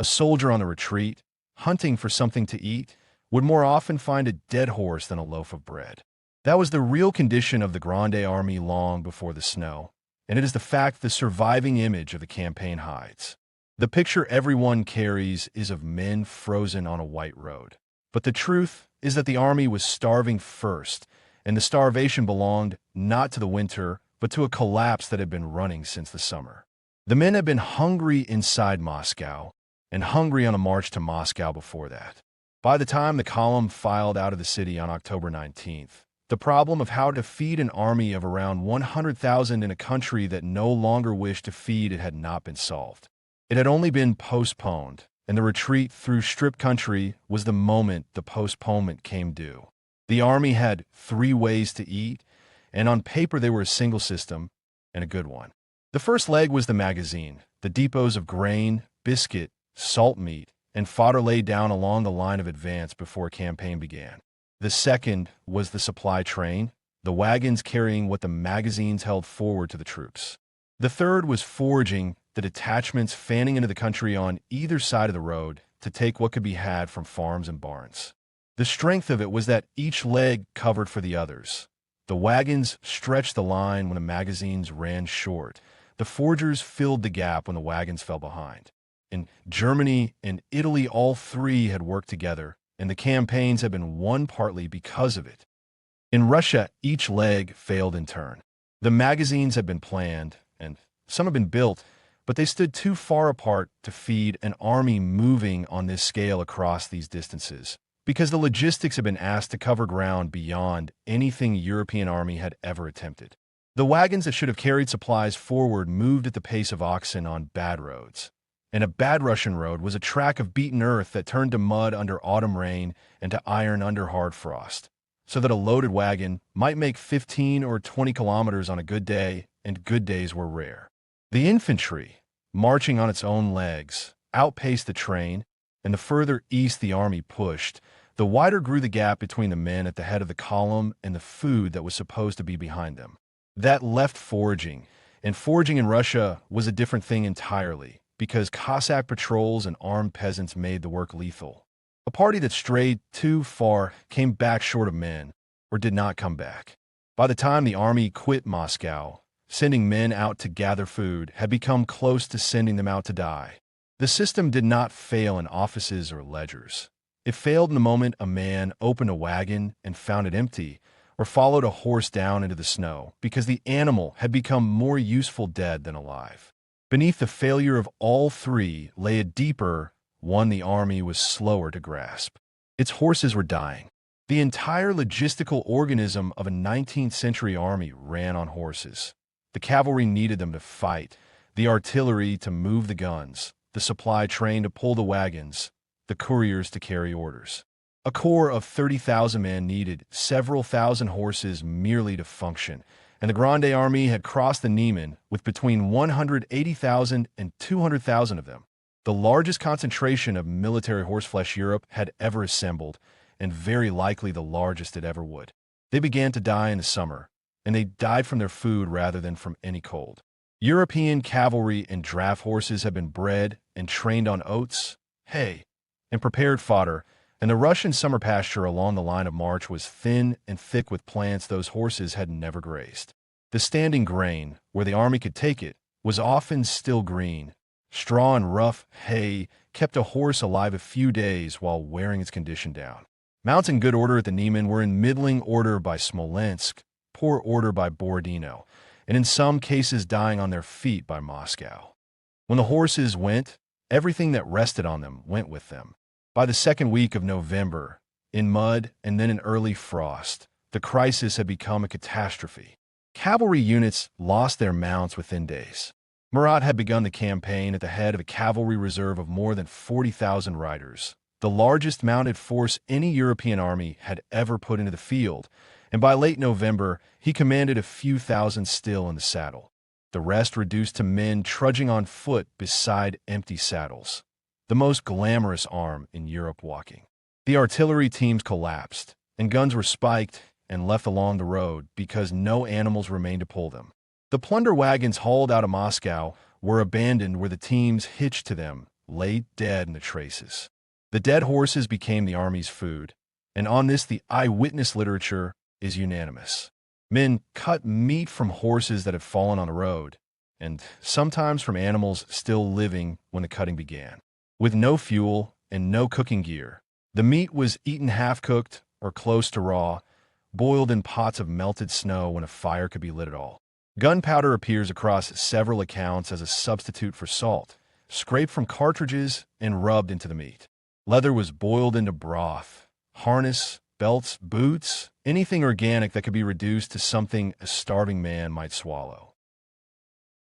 A soldier on the retreat, hunting for something to eat, would more often find a dead horse than a loaf of bread. That was the real condition of the Grande army long before the snow, and it is the fact the surviving image of the campaign hides. The picture everyone carries is of men frozen on a white road. But the truth is that the army was starving first, and the starvation belonged not to the winter, but to a collapse that had been running since the summer. The men had been hungry inside Moscow, and hungry on a march to Moscow before that. By the time the column filed out of the city on October 19th, the problem of how to feed an army of around 100,000 in a country that no longer wished to feed it had not been solved. It had only been postponed, and the retreat through strip country was the moment the postponement came due. The army had 3 ways to eat, and on paper they were a single system, and a good one. The first leg was the magazine, the depots of grain, biscuit, salt meat, and fodder laid down along the line of advance before a campaign began. The second was the supply train, the wagons carrying what the magazines held forward to the troops. The third was foraging, the detachments fanning into the country on either side of the road to take what could be had from farms and barns. The strength of it was that each leg covered for the others. The wagons stretched the line when the magazines ran short. The foragers filled the gap when the wagons fell behind. In Germany and Italy, all 3 had worked together, and the campaigns had been won partly because of it. In Russia, each leg failed in turn. The magazines had been planned, and some had been built, but they stood too far apart to feed an army moving on this scale across these distances, because the logistics had been asked to cover ground beyond anything a European army had ever attempted. The wagons that should have carried supplies forward moved at the pace of oxen on bad roads. And a bad Russian road was a track of beaten earth that turned to mud under autumn rain and to iron under hard frost, so that a loaded wagon might make 15 or 20 kilometers on a good day, and good days were rare. The infantry, marching on its own legs, outpaced the train, and the further east the army pushed, the wider grew the gap between the men at the head of the column and the food that was supposed to be behind them. That left foraging, and foraging in Russia was a different thing entirely, because Cossack patrols and armed peasants made the work lethal. A party that strayed too far came back short of men, or did not come back. By the time the army quit Moscow, sending men out to gather food had become close to sending them out to die. The system did not fail in offices or ledgers. It failed in the moment a man opened a wagon and found it empty, or followed a horse down into the snow, because the animal had become more useful dead than alive. Beneath the failure of all 3 lay a deeper one the army was slower to grasp. Its horses were dying. The entire logistical organism of a 19th century army ran on horses. The cavalry needed them to fight, the artillery to move the guns, the supply train to pull the wagons, the couriers to carry orders. A corps of 30,000 men needed several thousand horses merely to function, and the Grande army had crossed the Niemen with between 180,000 and 200,000 of them, the largest concentration of military horseflesh Europe had ever assembled, and very likely the largest it ever would. They began to die in the summer, and they died from their food rather than from any cold. European cavalry and draft horses had been bred and trained on oats, hay, and prepared fodder, and the Russian summer pasture along the line of march was thin and thick with plants those horses had never grazed. The standing grain, where the army could take it, was often still green. Straw and rough hay kept a horse alive a few days while wearing its condition down. Mounts in good order at the Niemen were in middling order by Smolensk, poor order by Borodino, and in some cases dying on their feet by Moscow. When the horses went, everything that rested on them went with them. By the second week of November, in mud and then in early frost, the crisis had become a catastrophe. Cavalry units lost their mounts within days. Murat had begun the campaign at the head of a cavalry reserve of more than 40,000 riders, the largest mounted force any European army had ever put into the field, and by late November, he commanded a few thousand still in the saddle. The rest reduced to men trudging on foot beside empty saddles. The most glamorous arm in Europe walking. The artillery teams collapsed, and guns were spiked and left along the road because no animals remained to pull them. The plunder wagons hauled out of Moscow were abandoned where the teams hitched to them lay dead in the traces. The dead horses became the army's food, and on this the eyewitness literature is unanimous. Men cut meat from horses that had fallen on the road, and sometimes from animals still living when the cutting began. With no fuel and no cooking gear, the meat was eaten half-cooked or close to raw, boiled in pots of melted snow when a fire could be lit at all. Gunpowder appears across several accounts as a substitute for salt, scraped from cartridges and rubbed into the meat. Leather was boiled into broth. Harness, belts, boots, anything organic that could be reduced to something a starving man might swallow.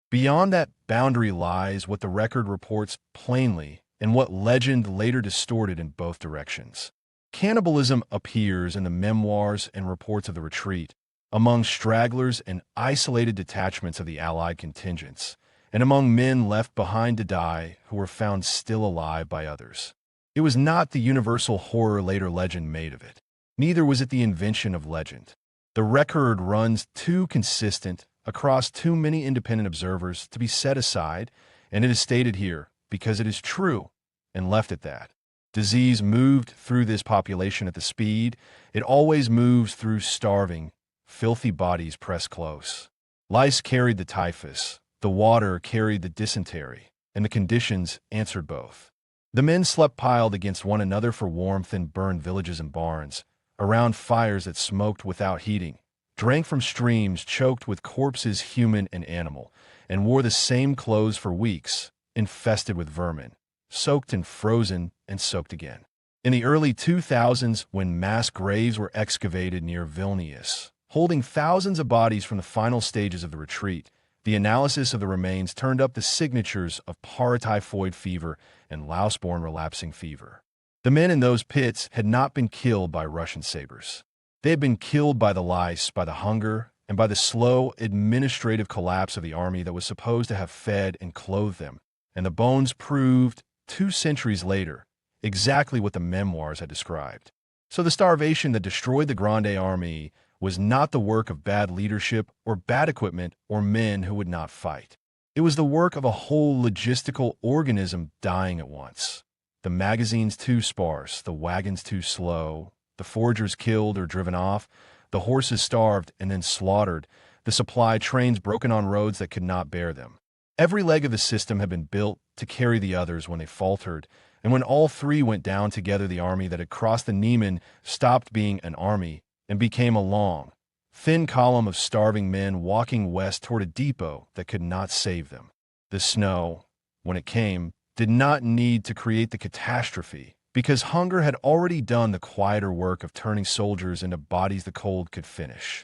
Beyond that boundary lies what the record reports plainly and what legend later distorted in both directions. Cannibalism appears in the memoirs and reports of the retreat, among stragglers and isolated detachments of the Allied contingents, and among men left behind to die who were found still alive by others. It was not the universal horror later legend made of it. Neither was it the invention of legend. The record runs too consistent across too many independent observers to be set aside, and it is stated here because it is true, and left at that. Disease moved through this population at the speed it always moves through starving, filthy bodies pressed close. Lice carried the typhus, the water carried the dysentery, and the conditions answered both. The men slept piled against one another for warmth in burned villages and barns, around fires that smoked without heating, drank from streams choked with corpses human and animal, and wore the same clothes for weeks, infested with vermin, soaked and frozen and soaked again. In the early 2000s, when mass graves were excavated near Vilnius, holding thousands of bodies from the final stages of the retreat, the analysis of the remains turned up the signatures of paratyphoid fever and louse-borne relapsing fever. The men in those pits had not been killed by Russian sabers. They had been killed by the lice, by the hunger, and by the slow administrative collapse of the army that was supposed to have fed and clothed them, and the bones proved, 2 centuries later, exactly what the memoirs had described. So the starvation that destroyed the Grande Army was not the work of bad leadership or bad equipment or men who would not fight. It was the work of a whole logistical organism dying at once. The magazines too sparse, the wagons too slow, the foragers killed or driven off, the horses starved and then slaughtered, the supply trains broken on roads that could not bear them. Every leg of the system had been built to carry the others when they faltered, and when all three went down together, the army that had crossed the Niemen stopped being an army and became a long, thin column of starving men walking west toward a depot that could not save them. The snow, when it came, did not need to create the catastrophe, because hunger had already done the quieter work of turning soldiers into bodies the cold could finish.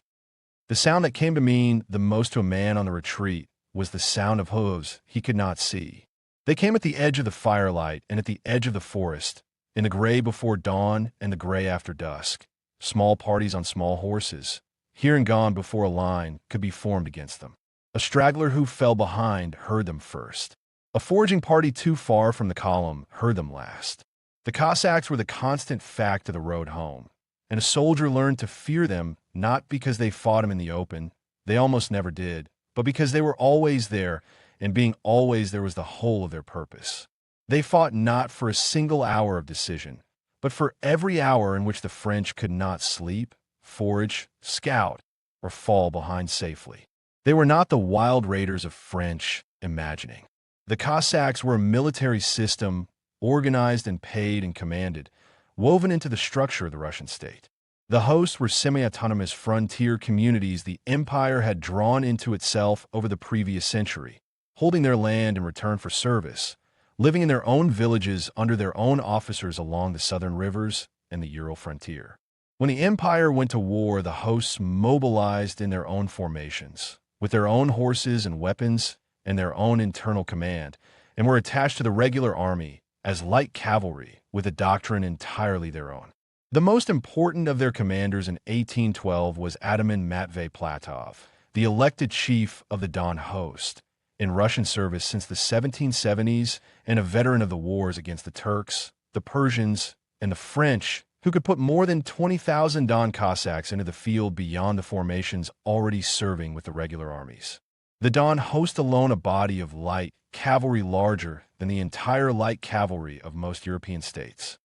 The sound that came to mean the most to a man on the retreat was the sound of hooves he could not see. They came at the edge of the firelight and at the edge of the forest, in the gray before dawn and the gray after dusk. Small parties on small horses, here and gone before a line could be formed against them. A straggler who fell behind heard them first. A foraging party too far from the column heard them last. The Cossacks were the constant fact of the road home, and a soldier learned to fear them not because they fought him in the open, they almost never did, but because they were always there, and being always there was the whole of their purpose. They fought not for a single hour of decision, but for every hour in which the French could not sleep, forage, scout, or fall behind safely. They were not the wild raiders of French imagining. The Cossacks were a military system, organized and paid and commanded, woven into the structure of the Russian state. The hosts were semi-autonomous frontier communities the empire had drawn into itself over the previous century, holding their land in return for service, living in their own villages under their own officers along the southern rivers and the Ural frontier. When the empire went to war, the hosts mobilized in their own formations, with their own horses and weapons and their own internal command, and were attached to the regular army as light cavalry with a doctrine entirely their own. The most important of their commanders in 1812 was Ataman Matvey Platov, the elected chief of the Don host, in Russian service since the 1770s and a veteran of the wars against the Turks, the Persians, and the French, who could put more than 20,000 Don Cossacks into the field beyond the formations already serving with the regular armies. The Don host alone a body of light cavalry larger than the entire light cavalry of most European states.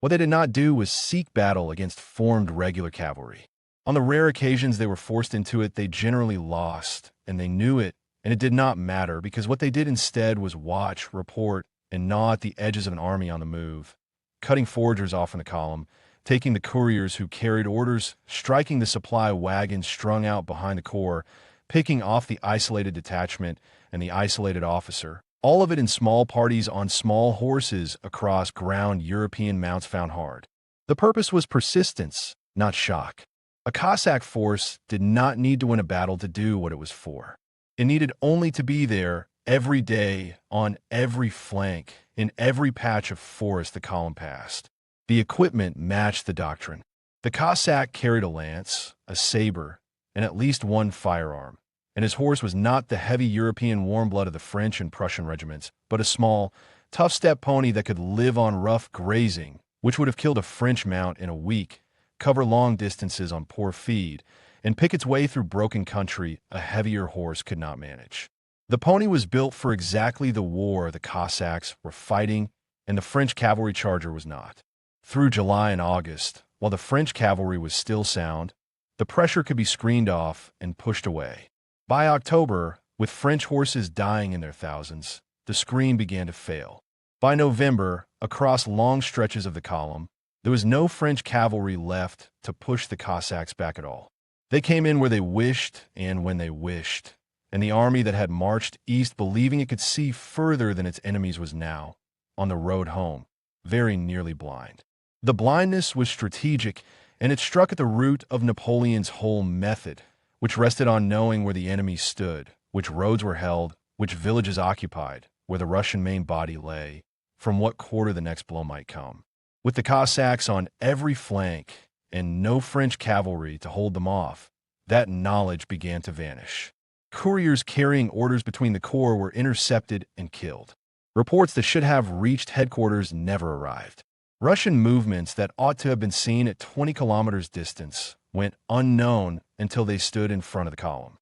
What they did not do was seek battle against formed regular cavalry. On the rare occasions they were forced into it, they generally lost, and they knew it, and it did not matter, because what they did instead was watch, report, and gnaw at the edges of an army on the move, cutting foragers off in the column, taking the couriers who carried orders, striking the supply wagons strung out behind the corps, picking off the isolated detachment and the isolated officer, all of it in small parties on small horses across ground European mounts found hard. The purpose was persistence, not shock. A Cossack force did not need to win a battle to do what it was for. It needed only to be there every day, on every flank, in every patch of forest the column passed. The equipment matched the doctrine. The Cossack carried a lance, a saber, and at least one firearm, and his horse was not the heavy European warm blood of the French and Prussian regiments, but a small, tough steppe pony that could live on rough grazing, which would have killed a French mount in a week, cover long distances on poor feed, and pick its way through broken country a heavier horse could not manage. The pony was built for exactly the war the Cossacks were fighting, and the French cavalry charger was not. Through July and August, while the French cavalry was still sound, the pressure could be screened off and pushed away. By October, with French horses dying in their thousands, the screen began to fail. By November, across long stretches of the column, there was no French cavalry left to push the Cossacks back at all. They came in where they wished and when they wished, and the army that had marched east believing it could see further than its enemies was now, on the road home, very nearly blind. The blindness was strategic, and it struck at the root of Napoleon's whole method, which rested on knowing where the enemy stood, which roads were held, which villages occupied, where the Russian main body lay, from what quarter the next blow might come. With the Cossacks on every flank, and no French cavalry to hold them off, that knowledge began to vanish. Couriers carrying orders between the corps were intercepted and killed. Reports that should have reached headquarters never arrived. Russian movements that ought to have been seen at 20 kilometers distance went unknown until they stood in front of the column.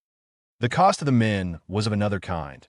The cost of the men was of another kind,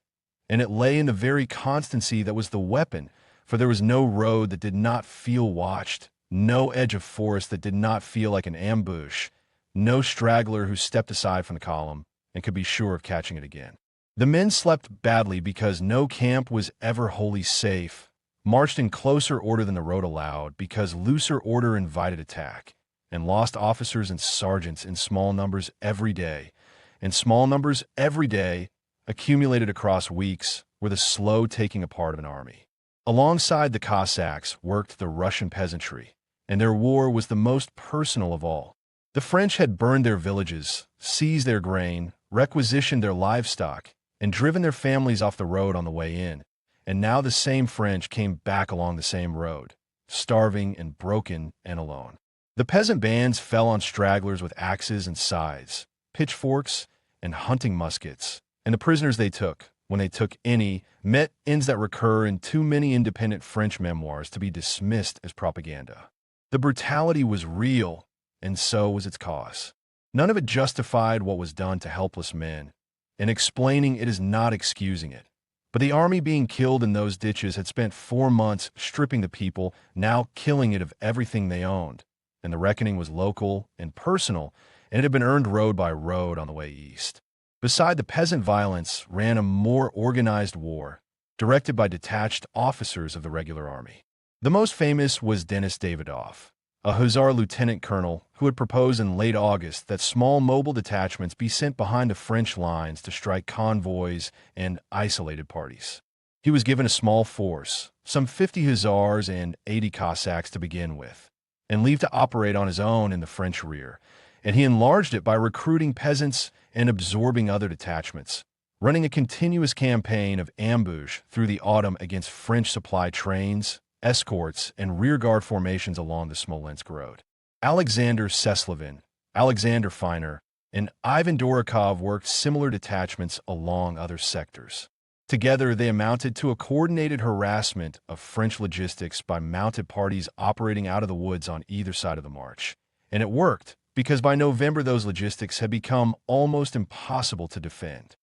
and it lay in the very constancy that was the weapon, for there was no road that did not feel watched, no edge of forest that did not feel like an ambush, no straggler who stepped aside from the column and could be sure of catching it again. The men slept badly because no camp was ever wholly safe, marched in closer order than the road allowed because looser order invited attack, and lost officers and sergeants in small numbers every day, and small numbers every day accumulated across weeks were the slow taking apart of an army. Alongside the Cossacks worked the Russian peasantry, and their war was the most personal of all. The French had burned their villages, seized their grain, requisitioned their livestock, and driven their families off the road on the way in, and now the same French came back along the same road, starving and broken and alone. The peasant bands fell on stragglers with axes and scythes, pitchforks, and hunting muskets, and the prisoners they took, when they took any, met ends that recur in too many independent French memoirs to be dismissed as propaganda. The brutality was real, and so was its cause. None of it justified what was done to helpless men, and explaining it is not excusing it. But the army being killed in those ditches had spent 4 months stripping the people, now killing it of everything they owned, and the reckoning was local and personal, and it had been earned road by road on the way east. Beside the peasant violence ran a more organized war, directed by detached officers of the regular army. The most famous was Denis Davidov, a Hussar lieutenant colonel who had proposed in late August that small mobile detachments be sent behind the French lines to strike convoys and isolated parties. He was given a small force, some 50 Hussars and 80 Cossacks to begin with, and leave to operate on his own in the French rear, and he enlarged it by recruiting peasants and absorbing other detachments, running a continuous campaign of ambush through the autumn against French supply trains, escorts, and rearguard formations along the Smolensk road. Alexander Seslevin, Alexander Feiner, and Ivan Dorokov worked similar detachments along other sectors. Together, they amounted to a coordinated harassment of French logistics by mounted parties operating out of the woods on either side of the march. And it worked, because by November those logistics had become almost impossible to defend.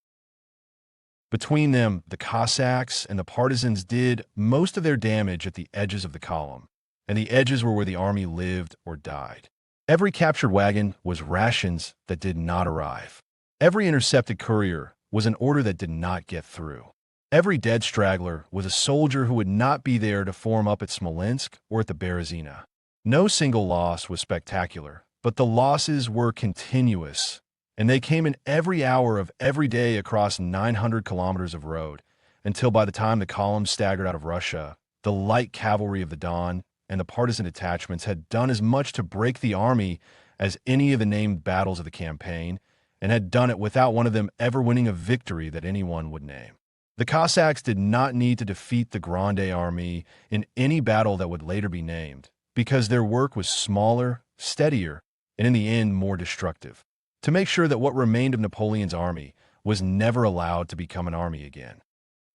Between them, the Cossacks and the partisans did most of their damage at the edges of the column, and the edges were where the army lived or died. Every captured wagon was rations that did not arrive. Every intercepted courier was an order that did not get through. Every dead straggler was a soldier who would not be there to form up at Smolensk or at the Berezina. No single loss was spectacular, but the losses were continuous, and they came in every hour of every day across 900 kilometers of road, until by the time the column staggered out of Russia, the light cavalry of the Don and the partisan detachments had done as much to break the army as any of the named battles of the campaign, and had done it without one of them ever winning a victory that anyone would name. The Cossacks did not need to defeat the Grande army in any battle that would later be named, because their work was smaller, steadier, and in the end more destructive, to make sure that what remained of Napoleon's army was never allowed to become an army again.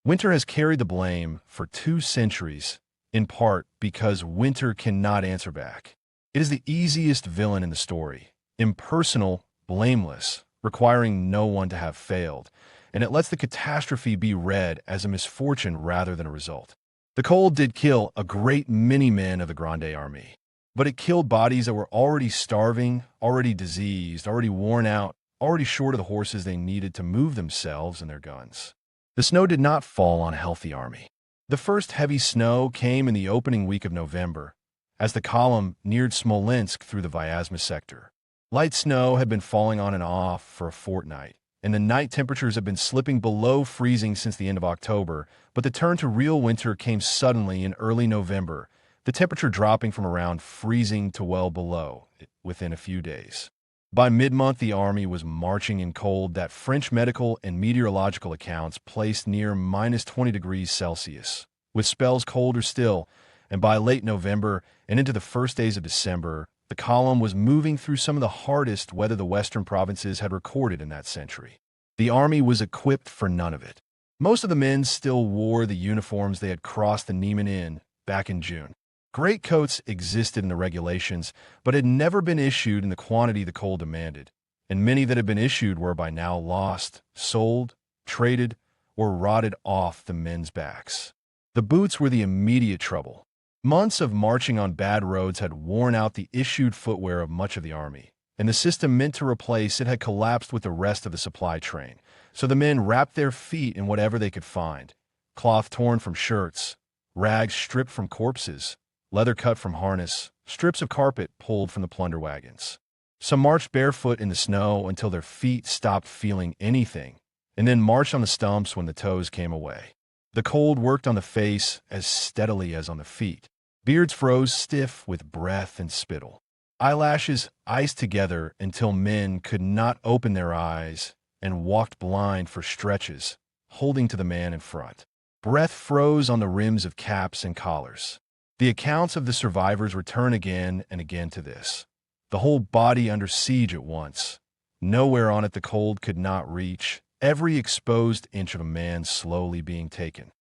Winter has carried the blame for 2 centuries, in part because winter cannot answer back. It is the easiest villain in the story, impersonal, blameless, requiring no one to have failed, and it lets the catastrophe be read as a misfortune rather than a result. The cold did kill a great many men of the Grande army, but it killed bodies that were already starving, already diseased, already worn out, already short of the horses they needed to move themselves and their guns. The snow did not fall on a healthy army. The first heavy snow came in the opening week of November, as the column neared Smolensk through the Vyazma sector. Light snow had been falling on and off for a fortnight, and the night temperatures had been slipping below freezing since the end of October, but the turn to real winter came suddenly in early November, the temperature dropping from around freezing to well below within a few days. By mid-month, the army was marching in cold that French medical and meteorological accounts placed near minus 20 degrees Celsius, with spells colder still, and by late November and into the first days of December, the column was moving through some of the hardest weather the western provinces had recorded in that century. The army was equipped for none of it. Most of the men still wore the uniforms they had crossed the Niemen in back in June. Greatcoats existed in the regulations, but had never been issued in the quantity the cold demanded, and many that had been issued were by now lost, sold, traded, or rotted off the men's backs. The boots were the immediate trouble. Months of marching on bad roads had worn out the issued footwear of much of the army, and the system meant to replace it had collapsed with the rest of the supply train, so the men wrapped their feet in whatever they could find: cloth torn from shirts, rags stripped from corpses, leather cut from harness, strips of carpet pulled from the plunder wagons. Some marched barefoot in the snow until their feet stopped feeling anything, and then marched on the stumps when the toes came away. The cold worked on the face as steadily as on the feet. Beards froze stiff with breath and spittle. Eyelashes iced together until men could not open their eyes and walked blind for stretches, holding to the man in front. Breath froze on the rims of caps and collars. The accounts of the survivors return again and again to this. The whole body under siege at once. Nowhere on it the cold could not reach, every exposed inch of a man slowly being taken.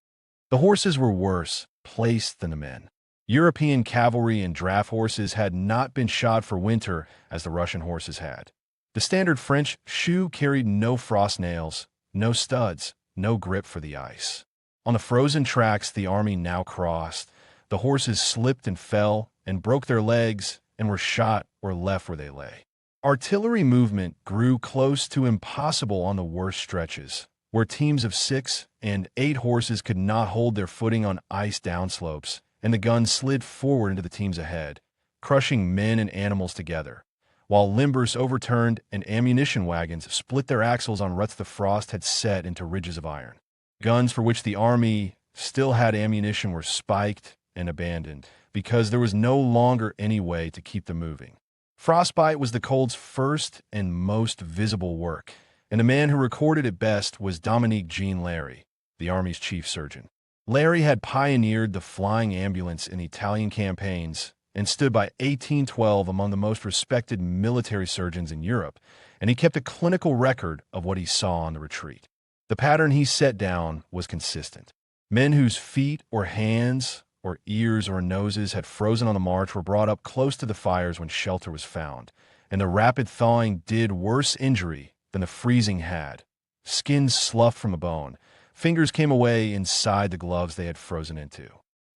The horses were worse placed than the men. European cavalry and draft horses had not been shod for winter as the Russian horses had. The standard French shoe carried no frost nails, no studs, no grip for the ice. On the frozen tracks the army now crossed, the horses slipped and fell and broke their legs and were shot or left where they lay. Artillery movement grew close to impossible on the worst stretches, where teams of 6 and 8 horses could not hold their footing on ice downslopes, and the guns slid forward into the teams ahead, crushing men and animals together, while limbers overturned and ammunition wagons split their axles on ruts the frost had set into ridges of iron. Guns for which the army still had ammunition were spiked and abandoned, because there was no longer any way to keep them moving. Frostbite was the cold's first and most visible work, and the man who recorded it best was Dominique Jean Larry, the army's chief surgeon. Larry had pioneered the flying ambulance in the Italian campaigns and stood by 1812 among the most respected military surgeons in Europe, and he kept a clinical record of what he saw on the retreat. The pattern he set down was consistent. Men whose feet or hands or ears or noses had frozen on the march were brought up close to the fires when shelter was found, and the rapid thawing did worse injury than the freezing had. Skin sloughed from the bone, fingers came away inside the gloves they had frozen into.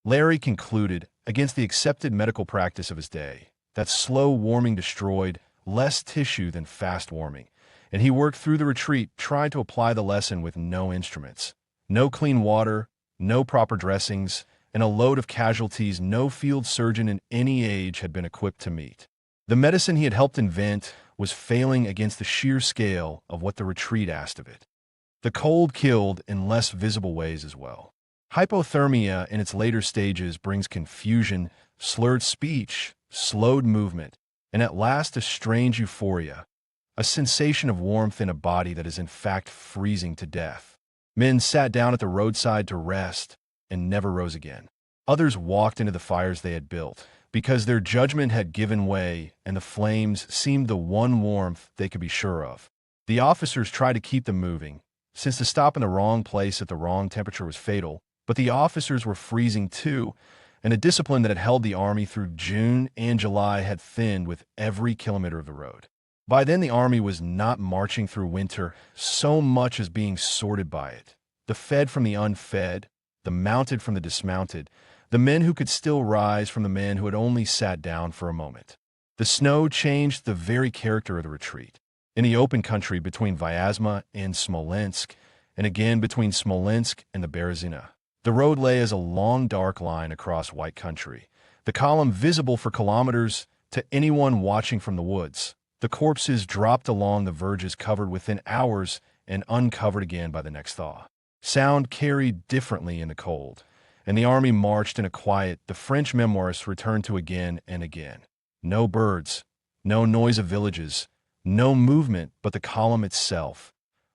Larry concluded, against the accepted medical practice of his day, that slow warming destroyed less tissue than fast warming, and he worked through the retreat trying to apply the lesson with no instruments, no clean water, no proper dressings, and a load of casualties no field surgeon in any age had been equipped to meet. The medicine he had helped invent was failing against the sheer scale of what the retreat asked of it. The cold killed in less visible ways as well. Hypothermia in its later stages brings confusion, slurred speech, slowed movement, and at last a strange euphoria, a sensation of warmth in a body that is in fact freezing to death. Men sat down at the roadside to rest and never rose again. Others walked into the fires they had built, because their judgment had given way and the flames seemed the one warmth they could be sure of. The officers tried to keep them moving, since to stop in the wrong place at the wrong temperature was fatal, but the officers were freezing too, and the discipline that had held the army through June and July had thinned with every kilometer of the road. By then the army was not marching through winter so much as being sorted by it. The fed from the unfed, the mounted from the dismounted, the men who could still rise from the men who had only sat down for a moment. The snow changed the very character of the retreat. In the open country between Vyazma and Smolensk, and again between Smolensk and the Berezina, the road lay as a long dark line across white country, the column visible for kilometers to anyone watching from the woods. The corpses dropped along the verges covered within hours and uncovered again by the next thaw. Sound carried differently in the cold, and the army marched in a quiet the French memoirists returned to again and again. No birds, no noise of villages, no movement but the column itself,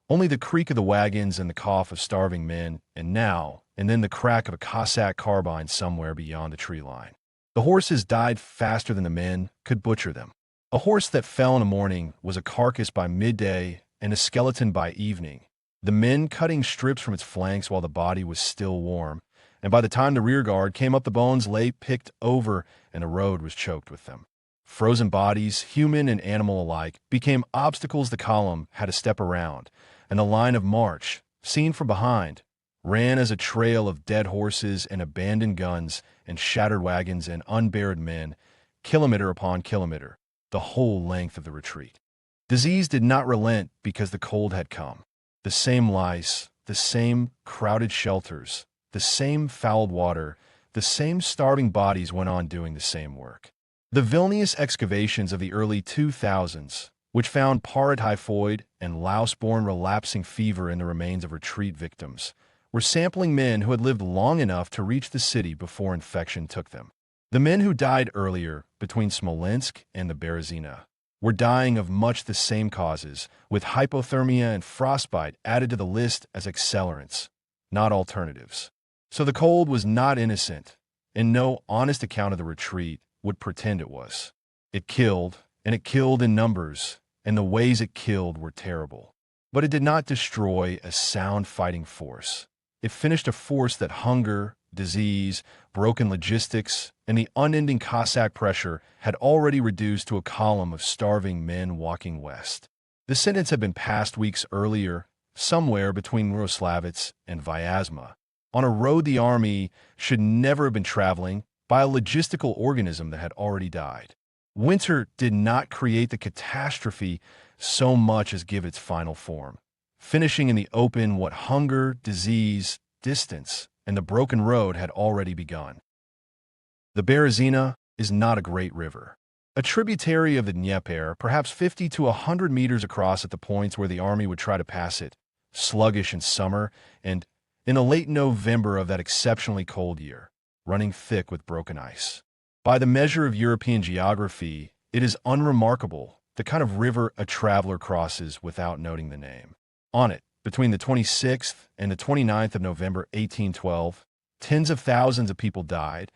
only the creak of the wagons and the cough of starving men, and now and then the crack of a Cossack carbine somewhere beyond the tree line. The horses died faster than the men could butcher them. A horse that fell in the morning was a carcass by midday and a skeleton by evening, the men cutting strips from its flanks while the body was still warm, and by the time the rear guard came up the bones lay picked over and the road was choked with them. Frozen bodies, human and animal alike, became obstacles the column had to step around, and the line of march, seen from behind, ran as a trail of dead horses and abandoned guns and shattered wagons and unburied men, kilometer upon kilometer, the whole length of the retreat. Disease did not relent because the cold had come. The same lice, the same crowded shelters, the same fouled water, the same starving bodies went on doing the same work. The Vilnius excavations of the early 2000s, which found paratyphoid and louse-borne relapsing fever in the remains of retreat victims, were sampling men who had lived long enough to reach the city before infection took them. The men who died earlier, between Smolensk and the Berezina, were dying of much the same causes, with hypothermia and frostbite added to the list as accelerants, not alternatives. So the cold was not innocent, and no honest account of the retreat would pretend it was. It killed, and it killed in numbers, and the ways it killed were terrible. But it did not destroy a sound fighting force. It finished a force that hunger, disease, broken logistics, and the unending Cossack pressure had already reduced to a column of starving men walking west. The sentence had been passed weeks earlier, somewhere between Maloyaroslavets and Vyazma, on a road the army should never have been traveling, by a logistical organism that had already died. Winter did not create the catastrophe so much as give its final form, finishing in the open what hunger, disease, distance, and the broken road had already begun. The Berezina is not a great river. A tributary of the Dnieper, perhaps 50 to 100 meters across at the points where the army would try to pass it, sluggish in summer, and in the late November of that exceptionally cold year, running thick with broken ice. By the measure of European geography, it is unremarkable, the kind of river a traveler crosses without noting the name. On it, between the 26th and the 29th of November 1812, tens of thousands of people died,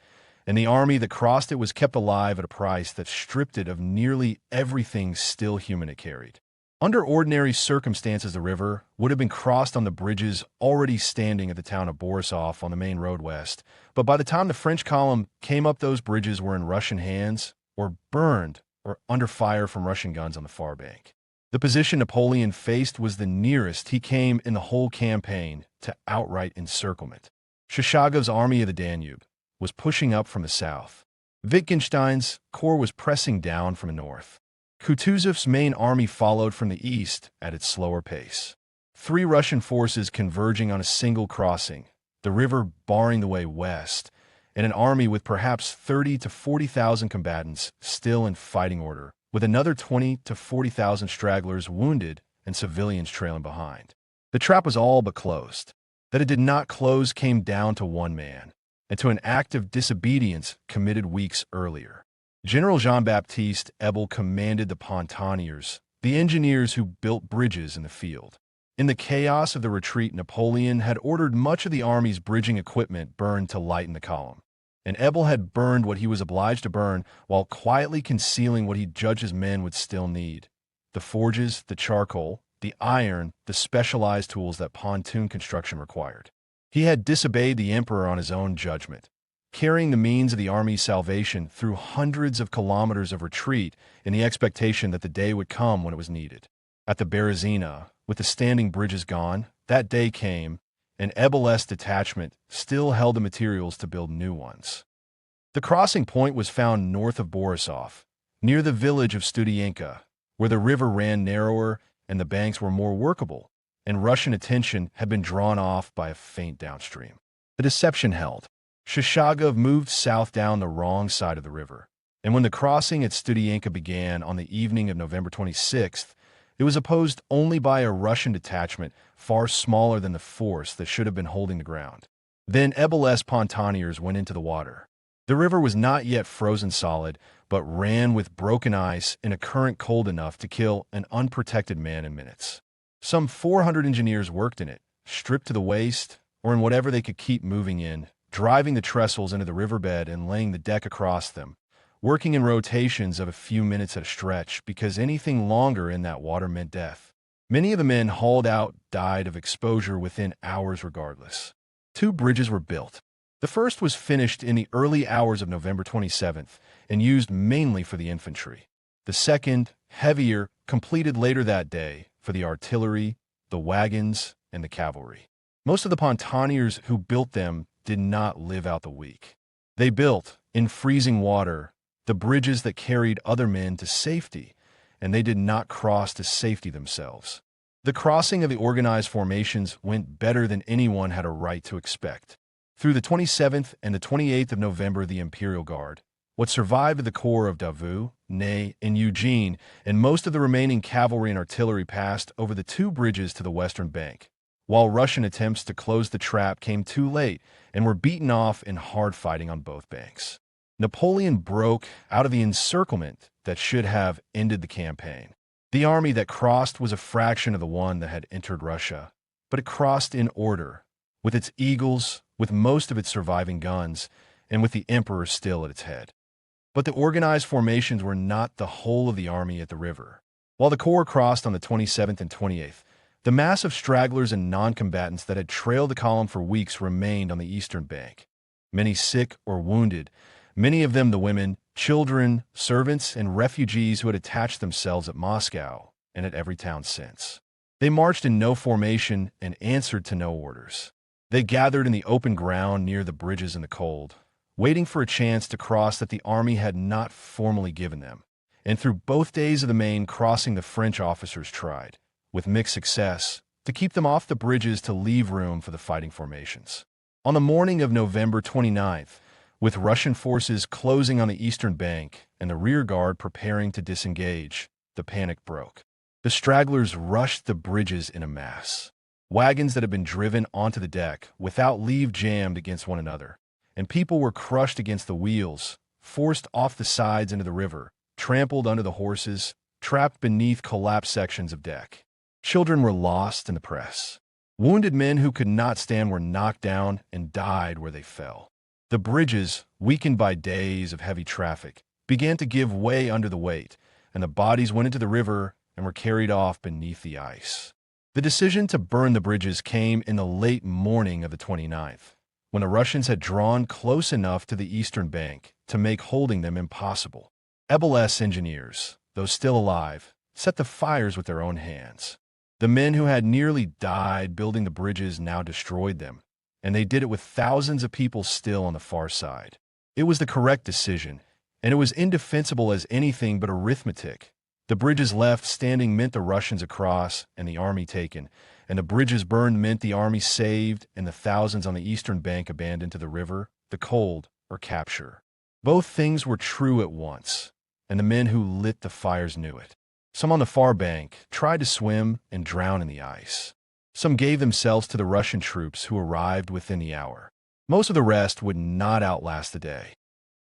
and the army that crossed it was kept alive at a price that stripped it of nearly everything still human it carried. Under ordinary circumstances, the river would have been crossed on the bridges already standing at the town of Borisov on the main road west, but by the time the French column came up, those bridges were in Russian hands, or burned, or under fire from Russian guns on the far bank. The position Napoleon faced was the nearest he came in the whole campaign to outright encirclement. Shoshagov's Army of the Danube, was pushing up from the south. Wittgenstein's corps was pressing down from the north. Kutuzov's main army followed from the east at its slower pace. 3 Russian forces converging on a single crossing, the river barring the way west, and an army with perhaps 30 to 40,000 combatants still in fighting order, with another 20 to 40,000 stragglers wounded and civilians trailing behind. The trap was all but closed. That it did not close came down to one man, and to an act of disobedience committed weeks earlier. General Jean-Baptiste Ebel commanded the pontonniers, the engineers who built bridges in the field. In the chaos of the retreat, Napoleon had ordered much of the army's bridging equipment burned to lighten the column. And Ebel had burned what he was obliged to burn while quietly concealing what he judged his men would still need: the forges, the charcoal, the iron, the specialized tools that pontoon construction required. He had disobeyed the emperor on his own judgment, carrying the means of the army's salvation through hundreds of kilometers of retreat in the expectation that the day would come when it was needed. At the Berezina, with the standing bridges gone, that day came, and Ebel's detachment still held the materials to build new ones. The crossing point was found north of Borisov, near the village of Studienka, where the river ran narrower and the banks were more workable, and Russian attention had been drawn off by a feint downstream. The deception held. Shishagov moved south down the wrong side of the river, and when the crossing at Studienka began on the evening of November 26th, it was opposed only by a Russian detachment far smaller than the force that should have been holding the ground. Then Ebel's pontonniers went into the water. The river was not yet frozen solid, but ran with broken ice in a current cold enough to kill an unprotected man in minutes. Some 400 engineers worked in it, stripped to the waist, or in whatever they could keep moving in, driving the trestles into the riverbed and laying the deck across them, working in rotations of a few minutes at a stretch, because anything longer in that water meant death. Many of the men hauled out died of exposure within hours regardless. 2 bridges were built. The first was finished in the early hours of November 27th and used mainly for the infantry. The second, heavier, completed later that day for the artillery, the wagons, and the cavalry. Most of the pontonniers who built them did not live out the week. They built, in freezing water, the bridges that carried other men to safety, and they did not cross to safety themselves. The crossing of the organized formations went better than anyone had a right to expect. Through the 27th and the 28th of November, the Imperial Guard, what survived of the corps of Davout, Ney, and Eugene, and most of the remaining cavalry and artillery passed over the 2 bridges to the western bank, while Russian attempts to close the trap came too late and were beaten off in hard fighting on both banks. Napoleon broke out of the encirclement that should have ended the campaign. The army that crossed was a fraction of the one that had entered Russia, but it crossed in order, with its eagles, with most of its surviving guns, and with the emperor still at its head. But the organized formations were not the whole of the army at the river. While the corps crossed on the 27th and 28th, the mass of stragglers and non-combatants that had trailed the column for weeks remained on the eastern bank. Many sick or wounded, many of them the women, children, servants, and refugees who had attached themselves at Moscow and at every town since. They marched in no formation and answered to no orders. They gathered in the open ground near the bridges in the cold, waiting for a chance to cross that the army had not formally given them, and through both days of the Main crossing the French officers tried, with mixed success, to keep them off the bridges to leave room for the fighting formations. On the morning of November 29th, with Russian forces closing on the eastern bank and the rear guard preparing to disengage, the panic broke. The stragglers rushed the bridges in a mass. Wagons that had been driven onto the deck without leave jammed against one another, and people were crushed against the wheels, forced off the sides into the river, trampled under the horses, trapped beneath collapsed sections of deck. Children were lost in the press. Wounded men who could not stand were knocked down and died where they fell. The bridges, weakened by days of heavy traffic, began to give way under the weight, and the bodies went into the river and were carried off beneath the ice. The decision to burn the bridges came in the late morning of the 29th, when the Russians had drawn close enough to the eastern bank to make holding them impossible. Ebel's engineers, though still alive, set the fires with their own hands. The men who had nearly died building the bridges now destroyed them, and they did it with thousands of people still on the far side. It was the correct decision, and it was indefensible as anything but arithmetic. The bridges left standing meant the Russians across and the army taken, and the bridges burned meant the army saved and the thousands on the eastern bank abandoned to the river, the cold, or capture. Both things were true at once, and the men who lit the fires knew it. Some on the far bank tried to swim and drown in the ice. Some gave themselves to the Russian troops who arrived within the hour. Most of the rest would not outlast the day.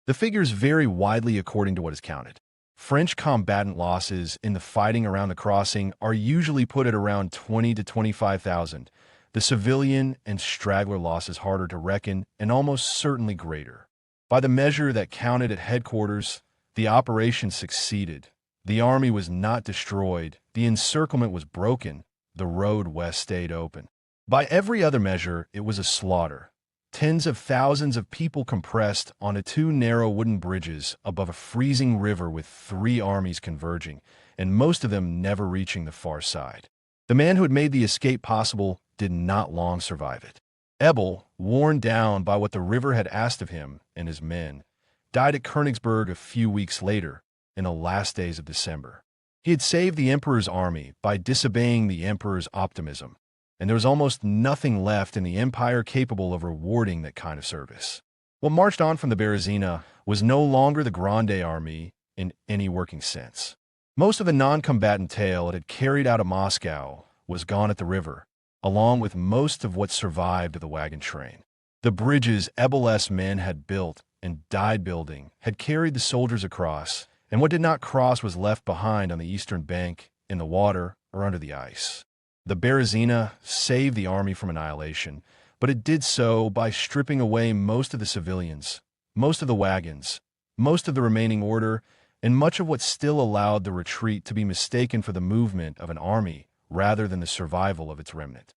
The figures vary widely according to what is counted. French combatant losses in the fighting around the crossing are usually put at around 20 to 25,000. The civilian and straggler losses harder to reckon and almost certainly greater. By the measure that counted at headquarters, the operation succeeded. The army was not destroyed, the encirclement was broken, the road west stayed open. By every other measure, it was a slaughter. Tens of thousands of people compressed onto two narrow wooden bridges above a freezing river with three armies converging, and most of them never reaching the far side. The man who had made the escape possible did not long survive it. Ebel, worn down by what the river had asked of him and his men, died at Königsberg a few weeks later, in the last days of December. He had saved the emperor's army by disobeying the emperor's optimism, and there was almost nothing left in the empire capable of rewarding that kind of service. What marched on from the Berezina was no longer the Grande army in any working sense. Most of the non-combatant tail it had carried out of Moscow was gone at the river, along with most of what survived of the wagon train. The bridges Ebel's men had built and died building had carried the soldiers across, and what did not cross was left behind on the eastern bank, in the water, or under the ice. The Berezina saved the army from annihilation, but it did so by stripping away most of the civilians, most of the wagons, most of the remaining order, and much of what still allowed the retreat to be mistaken for the movement of an army rather than the survival of its remnant.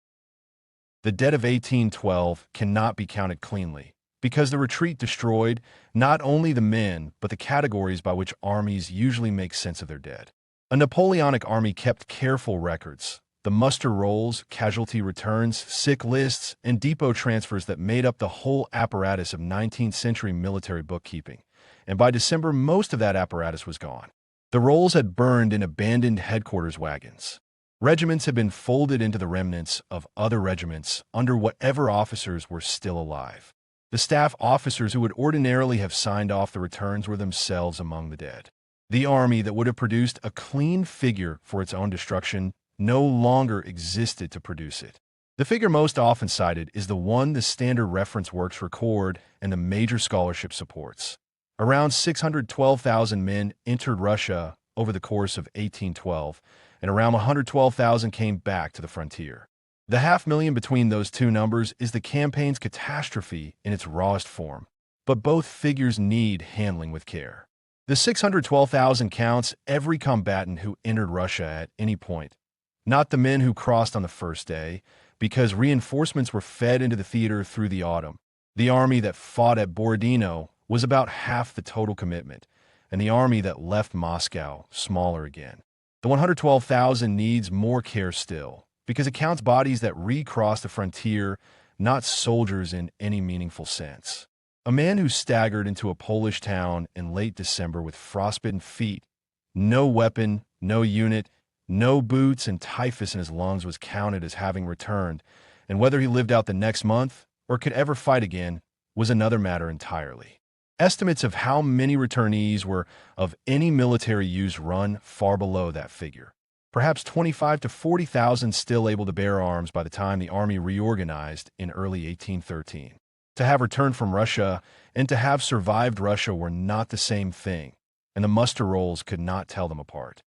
The dead of 1812 cannot be counted cleanly, because the retreat destroyed not only the men but the categories by which armies usually make sense of their dead. A Napoleonic army kept careful records, the muster rolls, casualty returns, sick lists, and depot transfers that made up the whole apparatus of 19th century military bookkeeping, and by December most of that apparatus was gone. The rolls had burned in abandoned headquarters wagons. Regiments had been folded into the remnants of other regiments under whatever officers were still alive. The staff officers who would ordinarily have signed off the returns were themselves among the dead. The army that would have produced a clean figure for its own destruction no longer existed to produce it. The figure most often cited is the one the standard reference works record and the major scholarship supports. Around 612,000 men entered Russia over the course of 1812, and around 112,000 came back to the frontier. The 500,000 between those two numbers is the campaign's catastrophe in its rawest form, but both figures need handling with care. The 612,000 counts every combatant who entered Russia at any point, not the men who crossed on the first day, because reinforcements were fed into the theater through the autumn. The army that fought at Borodino was about half the total commitment, and the army that left Moscow smaller again. The 112,000 needs more care still, because it counts bodies that recross the frontier, not soldiers in any meaningful sense. A man who staggered into a Polish town in late December with frostbitten feet, no weapon, no unit, no boots, and typhus in his lungs was counted as having returned, and whether he lived out the next month or could ever fight again was another matter entirely. Estimates of how many returnees were of any military use run far below that figure. Perhaps 25 to 40,000 still able to bear arms by the time the army reorganized in early 1813. To have returned from Russia and to have survived Russia were not the same thing, and the muster rolls could not tell them apart.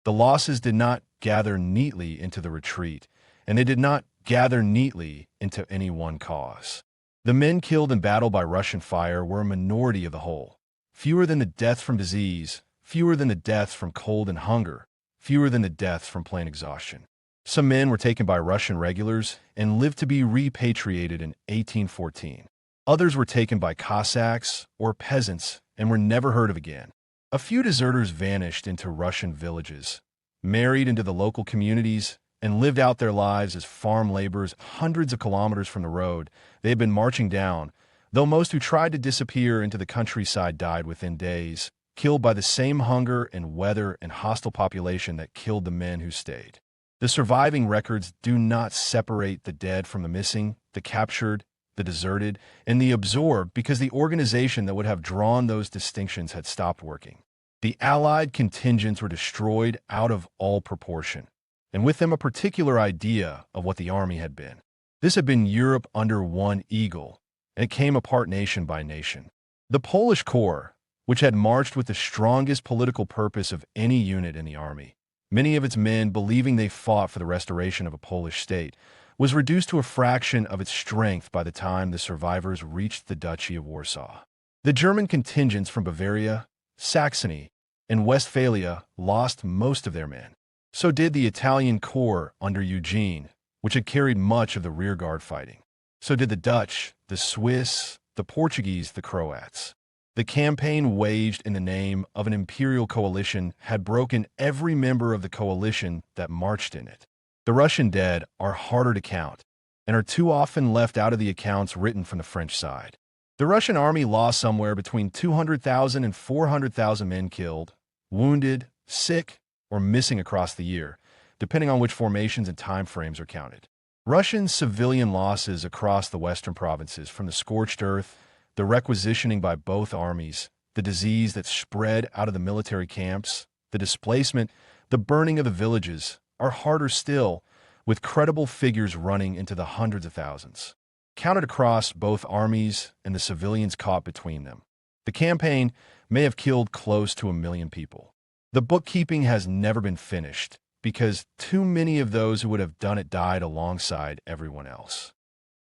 The losses did not gather neatly into the retreat, and they did not gather neatly into any one cause. The men killed in battle by Russian fire were a minority of the whole. Fewer than the deaths from disease, fewer than the deaths from cold and hunger, fewer than the deaths from plain exhaustion. Some men were taken by Russian regulars and lived to be repatriated in 1814. Others were taken by Cossacks or peasants and were never heard of again. A few deserters vanished into Russian villages, married into the local communities, and lived out their lives as farm laborers hundreds of kilometers from the road they had been marching down, though most who tried to disappear into the countryside died within days, killed by the same hunger and weather and hostile population that killed the men who stayed. The surviving records do not separate the dead from the missing, the captured, the deserted, and the absorbed because the organization that would have drawn those distinctions had stopped working. The Allied contingents were destroyed out of all proportion, and with them a particular idea of what the army had been. This had been Europe under one eagle, and it came apart nation by nation. The Polish Corps, which had marched with the strongest political purpose of any unit in the army, many of its men believing they fought for the restoration of a Polish state, was reduced to a fraction of its strength by the time the survivors reached the Duchy of Warsaw. The German contingents from Bavaria, Saxony, and Westphalia lost most of their men. So did the Italian Corps under Eugene, which had carried much of the rearguard fighting. So did the Dutch, the Swiss, the Portuguese, the Croats. The campaign waged in the name of an imperial coalition had broken every member of the coalition that marched in it. The Russian dead are harder to count and are too often left out of the accounts written from the French side. The Russian army lost somewhere between 200,000 and 400,000 men killed, wounded, sick, or missing across the year, depending on which formations and time frames are counted. Russian civilian losses across the western provinces, from the scorched earth, the requisitioning by both armies, the disease that spread out of the military camps, the displacement, the burning of the villages, are harder still, with credible figures running into the hundreds of thousands, counted across both armies and the civilians caught between them. The campaign may have killed close to 1 million people. The bookkeeping has never been finished, because too many of those who would have done it died alongside everyone else.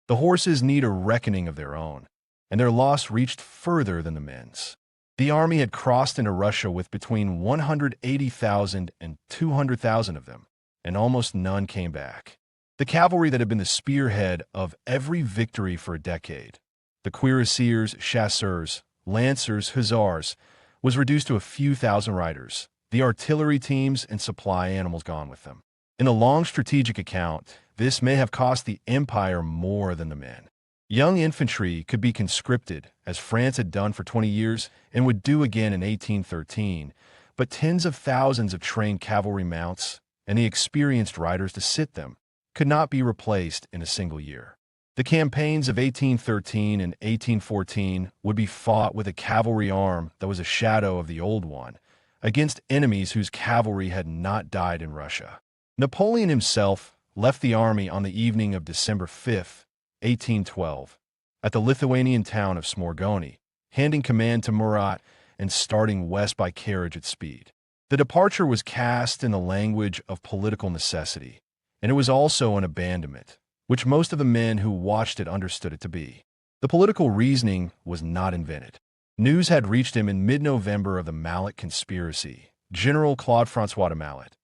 The horses need a reckoning of their own, and their loss reached further than the men's. The army had crossed into Russia with between 180,000 and 200,000 of them, and almost none came back. The cavalry that had been the spearhead of every victory for a decade, the cuirassiers, chasseurs, lancers, hussars, was reduced to a few thousand riders, the artillery teams and supply animals gone with them. In the long strategic account, this may have cost the empire more than the men. Young infantry could be conscripted, as France had done for 20 years and would do again in 1813, but tens of thousands of trained cavalry mounts and the experienced riders to sit them could not be replaced in a single year. The campaigns of 1813 and 1814 would be fought with a cavalry arm that was a shadow of the old one, against enemies whose cavalry had not died in Russia. Napoleon himself left the army on the evening of December 5, 1812, at the Lithuanian town of Smorgony, handing command to Murat and starting west by carriage at speed. The departure was cast in the language of political necessity, and it was also an abandonment, which most of the men who watched it understood it to be. The political reasoning was not invented. News had reached him in mid-November of the Mallet conspiracy. General Claude-François de Mallet,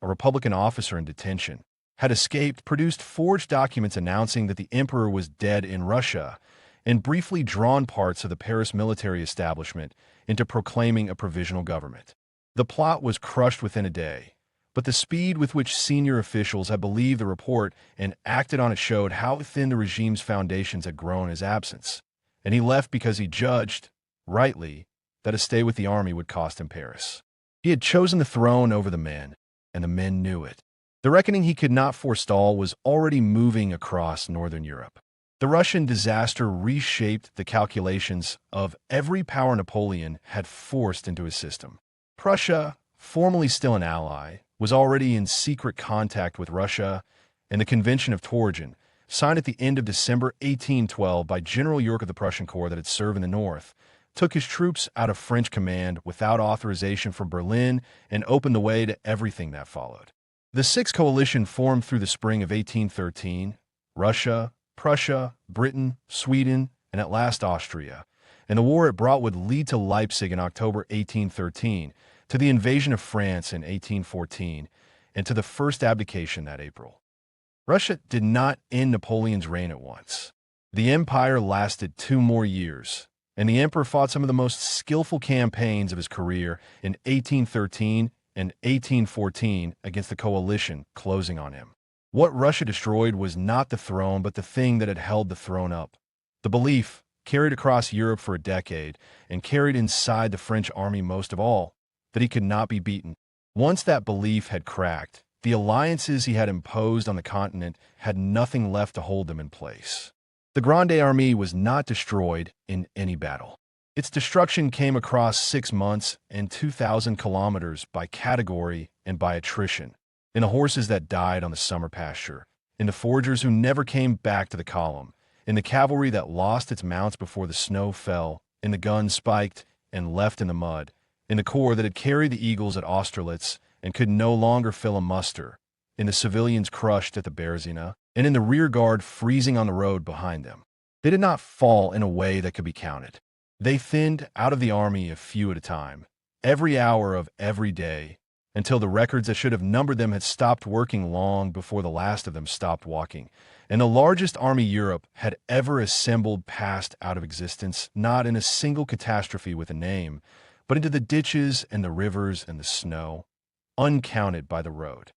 a Republican officer in detention, had escaped, produced forged documents announcing that the emperor was dead in Russia, and briefly drawn parts of the Paris military establishment into proclaiming a provisional government. The plot was crushed within a day, but the speed with which senior officials had believed the report and acted on it showed how thin the regime's foundations had grown in his absence, and he left because he judged, rightly, that a stay with the army would cost him Paris. He had chosen the throne over the men, and the men knew it. The reckoning he could not forestall was already moving across northern Europe. The Russian disaster reshaped the calculations of every power Napoleon had forced into his system. Prussia, formerly still an ally, was already in secret contact with Russia, and the Convention of Torgau, signed at the end of December 1812 by General York of the Prussian Corps that had served in the north, took his troops out of French command without authorization from Berlin and opened the way to everything that followed. The Sixth Coalition formed through the spring of 1813, Russia, Prussia, Britain, Sweden, and at last Austria, and the war it brought would lead to Leipzig in October 1813, to the invasion of France in 1814, and to the first abdication that April. Russia did not end Napoleon's reign at once. The empire lasted 2 more years, and the emperor fought some of the most skillful campaigns of his career in 1813 and 1814 against the coalition closing on him. What Russia destroyed was not the throne, but the thing that had held the throne up. The belief, carried across Europe for a decade, and carried inside the French army most of all, that he could not be beaten. Once that belief had cracked, the alliances he had imposed on the continent had nothing left to hold them in place. The Grande Armée was not destroyed in any battle. Its destruction came across 6 months and 2,000 kilometers by category and by attrition, in the horses that died on the summer pasture, in the foragers who never came back to the column, in the cavalry that lost its mounts before the snow fell, in the guns spiked and left in the mud, in the corps that had carried the eagles at Austerlitz and could no longer fill a muster, in the civilians crushed at the Berezina, and in the rear guard freezing on the road behind them. They did not fall in a way that could be counted. They thinned out of the army a few at a time, every hour of every day, until the records that should have numbered them had stopped working long before the last of them stopped walking, and the largest army Europe had ever assembled passed out of existence, not in a single catastrophe with a name, but into the ditches and the rivers and the snow, uncounted by the road.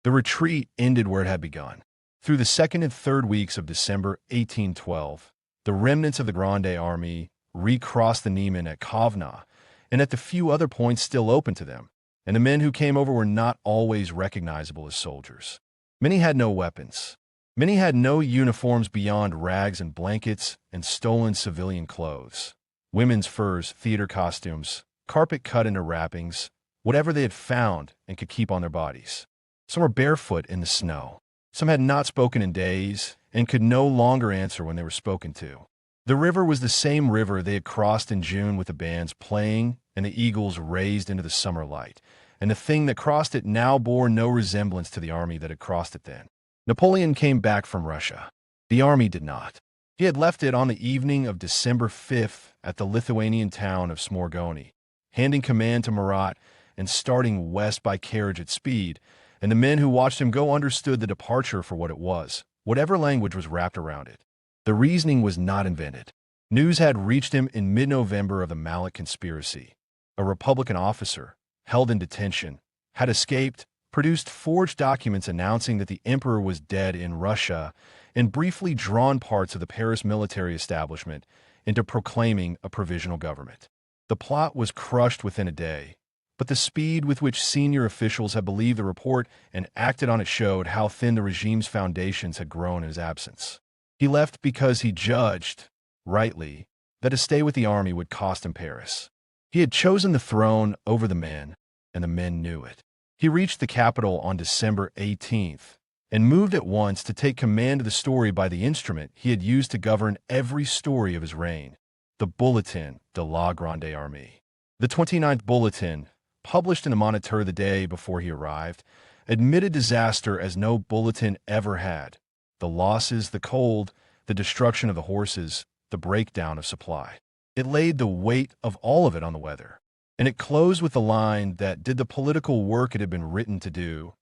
The retreat ended where it had begun. Through the 2nd and 3rd weeks of December 1812, the remnants of the Grande Army recrossed the Niemen at Kovna and at the few other points still open to them, and the men who came over were not always recognizable as soldiers. Many had no weapons. Many had no uniforms beyond rags and blankets and stolen civilian clothes, women's furs, theater costumes, carpet cut into wrappings, whatever they had found and could keep on their bodies. Some were barefoot in the snow. Some had not spoken in days and could no longer answer when they were spoken to. The river was the same river they had crossed in June with the bands playing and the eagles raised into the summer light, and the thing that crossed it now bore no resemblance to the army that had crossed it then. Napoleon came back from Russia. The army did not. He had left it on the evening of December 5th at the Lithuanian town of Smorgony, handing command to Murat and starting west by carriage at speed, and the men who watched him go understood the departure for what it was, whatever language was wrapped around it. The reasoning was not invented. News had reached him in mid-November of the Maloc conspiracy. A Republican officer, held in detention, had escaped, produced forged documents announcing that the emperor was dead in Russia, and briefly drawn parts of the Paris military establishment into proclaiming a provisional government. The plot was crushed within a day, but the speed with which senior officials had believed the report and acted on it showed how thin the regime's foundations had grown in his absence. He left because he judged, rightly, that a stay with the army would cost him Paris. He had chosen the throne over the men, and the men knew it. He reached the capital on December 18th and moved at once to take command of the story by the instrument he had used to govern every story of his reign, the Bulletin de la Grande Armée. The 29th Bulletin, published in the Moniteur the day before he arrived, admitted disaster as no bulletin ever had. The losses, the cold, the destruction of the horses, the breakdown of supply. It laid the weight of all of it on the weather. And it closed with the line that did the political work it had been written to do,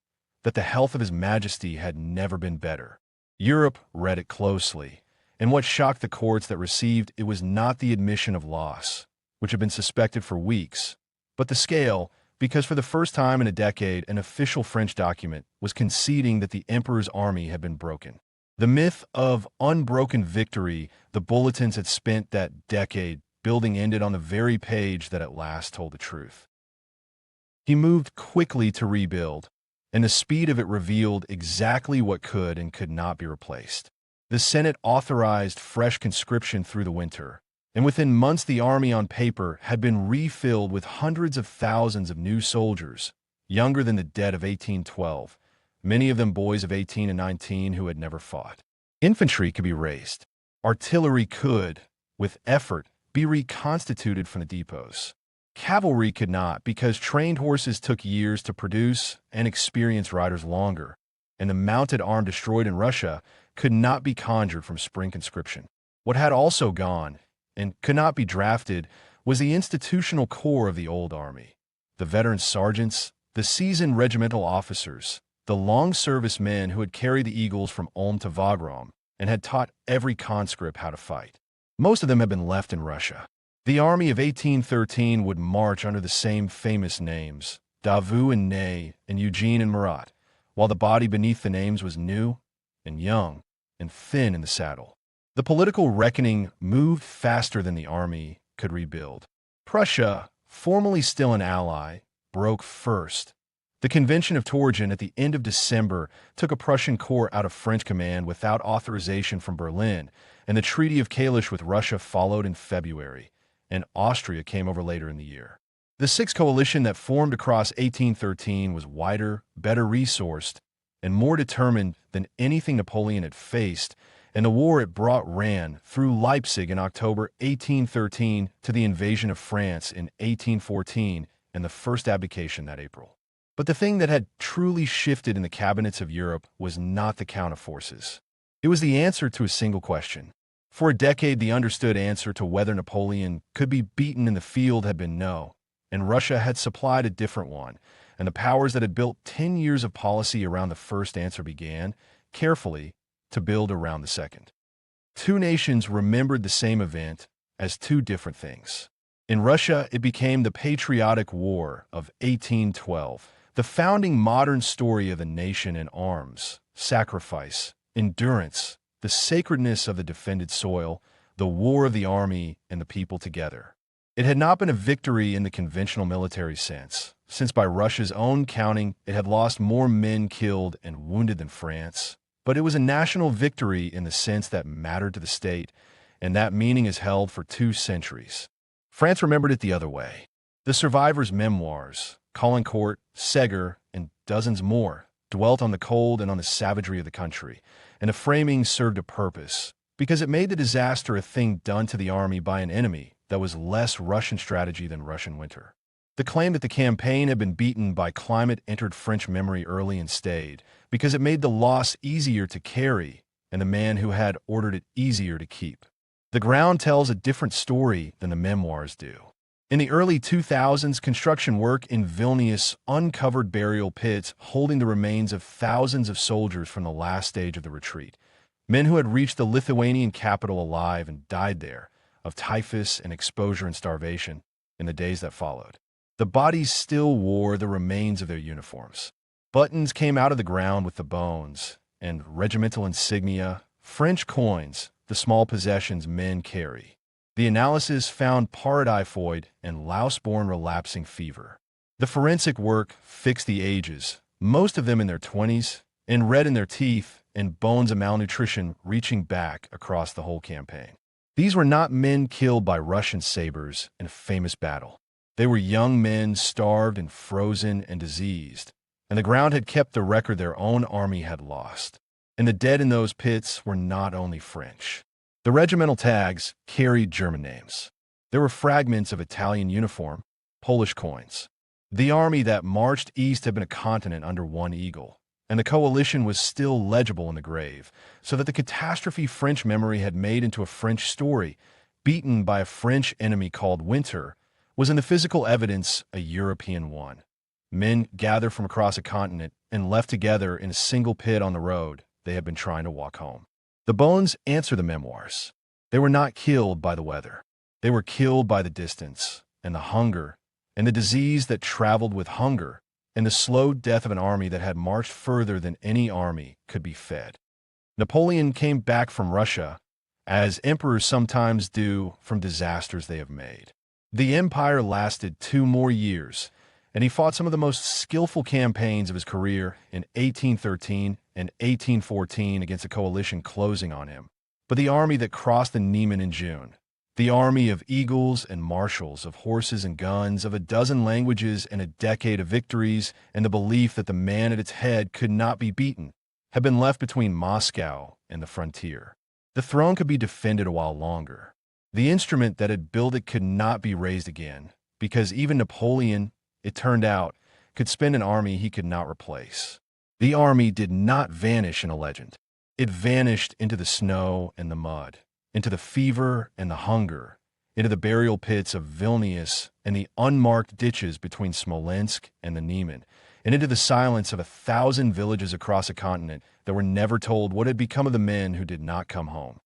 that the health of His Majesty had never been better. Europe read it closely, and what shocked the courts that received it was not the admission of loss, which had been suspected for weeks, but the scale, because for the first time in a decade an official French document was conceding that the emperor's army had been broken. The myth of unbroken victory the bulletins had spent that decade building ended on the very page that at last told the truth. He moved quickly to rebuild, and the speed of it revealed exactly what could and could not be replaced. The Senate authorized fresh conscription through the winter, and within months the army on paper had been refilled with hundreds of thousands of new soldiers, younger than the dead of 1812, many of them boys of 18 and 19 who had never fought. Infantry could be raised. Artillery could, with effort, be reconstituted from the depots. Cavalry could not, because trained horses took years to produce and experienced riders longer, and the mounted arm destroyed in Russia could not be conjured from spring conscription. What had also gone, and could not be drafted, was the institutional core of the old army. The veteran sergeants, the seasoned regimental officers, the long-service men who had carried the Eagles from Ulm to Wagram and had taught every conscript how to fight. Most of them had been left in Russia. The army of 1813 would march under the same famous names, Davout and Ney and Eugene and Murat, while the body beneath the names was new and young and thin in the saddle. The political reckoning moved faster than the army could rebuild. Prussia, formerly still an ally, broke first. The Convention of Torgau at the end of December took a Prussian corps out of French command without authorization from Berlin, and the Treaty of Kalisz with Russia followed in February, and Austria came over later in the year. The Sixth Coalition that formed across 1813 was wider, better resourced, and more determined than anything Napoleon had faced, and the war it brought ran through Leipzig in October 1813 to the invasion of France in 1814 and the first abdication that April. But the thing that had truly shifted in the cabinets of Europe was not the count of forces. It was the answer to a single question. For a decade, the understood answer to whether Napoleon could be beaten in the field had been no, and Russia had supplied a different one, and the powers that had built 10 years of policy around the first answer began, carefully, to build around the second. Two nations remembered the same event as two different things. In Russia, it became the Patriotic War of 1812, the founding modern story of the nation in arms, sacrifice, endurance, the sacredness of the defended soil, the war of the army and the people together. It had not been a victory in the conventional military sense, since by Russia's own counting it had lost more men killed and wounded than France, but it was a national victory in the sense that mattered to the state, and that meaning is held for 2 centuries. France remembered it the other way. The survivors' memoirs, Caulaincourt, Segur, and dozens more, dwelt on the cold and on the savagery of the country, and the framing served a purpose, because it made the disaster a thing done to the army by an enemy that was less Russian strategy than Russian winter. The claim that the campaign had been beaten by climate entered French memory early and stayed, because it made the loss easier to carry, and the man who had ordered it easier to keep. The ground tells a different story than the memoirs do. In the early 2000s, construction work in Vilnius uncovered burial pits holding the remains of thousands of soldiers from the last stage of the retreat, men who had reached the Lithuanian capital alive and died there, of typhus and exposure and starvation, in the days that followed. The bodies still wore the remains of their uniforms. Buttons came out of the ground with the bones, and regimental insignia, French coins, the small possessions men carry. The analysis found paratyphoid and louse-borne relapsing fever. The forensic work fixed the ages, most of them in their 20s, and red in their teeth, and bones of malnutrition reaching back across the whole campaign. These were not men killed by Russian sabers in a famous battle. They were young men starved and frozen and diseased, and the ground had kept the record their own army had lost. And the dead in those pits were not only French. The regimental tags carried German names. There were fragments of Italian uniform, Polish coins. The army that marched east had been a continent under one eagle, and the coalition was still legible in the grave, so that the catastrophe French memory had made into a French story, beaten by a French enemy called winter, was in the physical evidence a European one. Men gathered from across a continent and left together in a single pit on the road they had been trying to walk home. The bones answer the memoirs. They were not killed by the weather. They were killed by the distance, and the hunger, and the disease that traveled with hunger, and the slow death of an army that had marched further than any army could be fed. Napoleon came back from Russia, as emperors sometimes do from disasters they have made. The empire lasted 2 more years, and he fought some of the most skillful campaigns of his career in 1813 and 1814 against a coalition closing on him. But the army that crossed the Niemen in June, the army of eagles and marshals, of horses and guns, of a dozen languages and a decade of victories, and the belief that the man at its head could not be beaten, had been left between Moscow and the frontier. The throne could be defended a while longer. The instrument that had built it could not be raised again, because even Napoleon, it turned out, could spend an army he could not replace. The army did not vanish in a legend. It vanished into the snow and the mud, into the fever and the hunger, into the burial pits of Vilnius and the unmarked ditches between Smolensk and the Niemen, and into the silence of 1,000 villages across a continent that were never told what had become of the men who did not come home.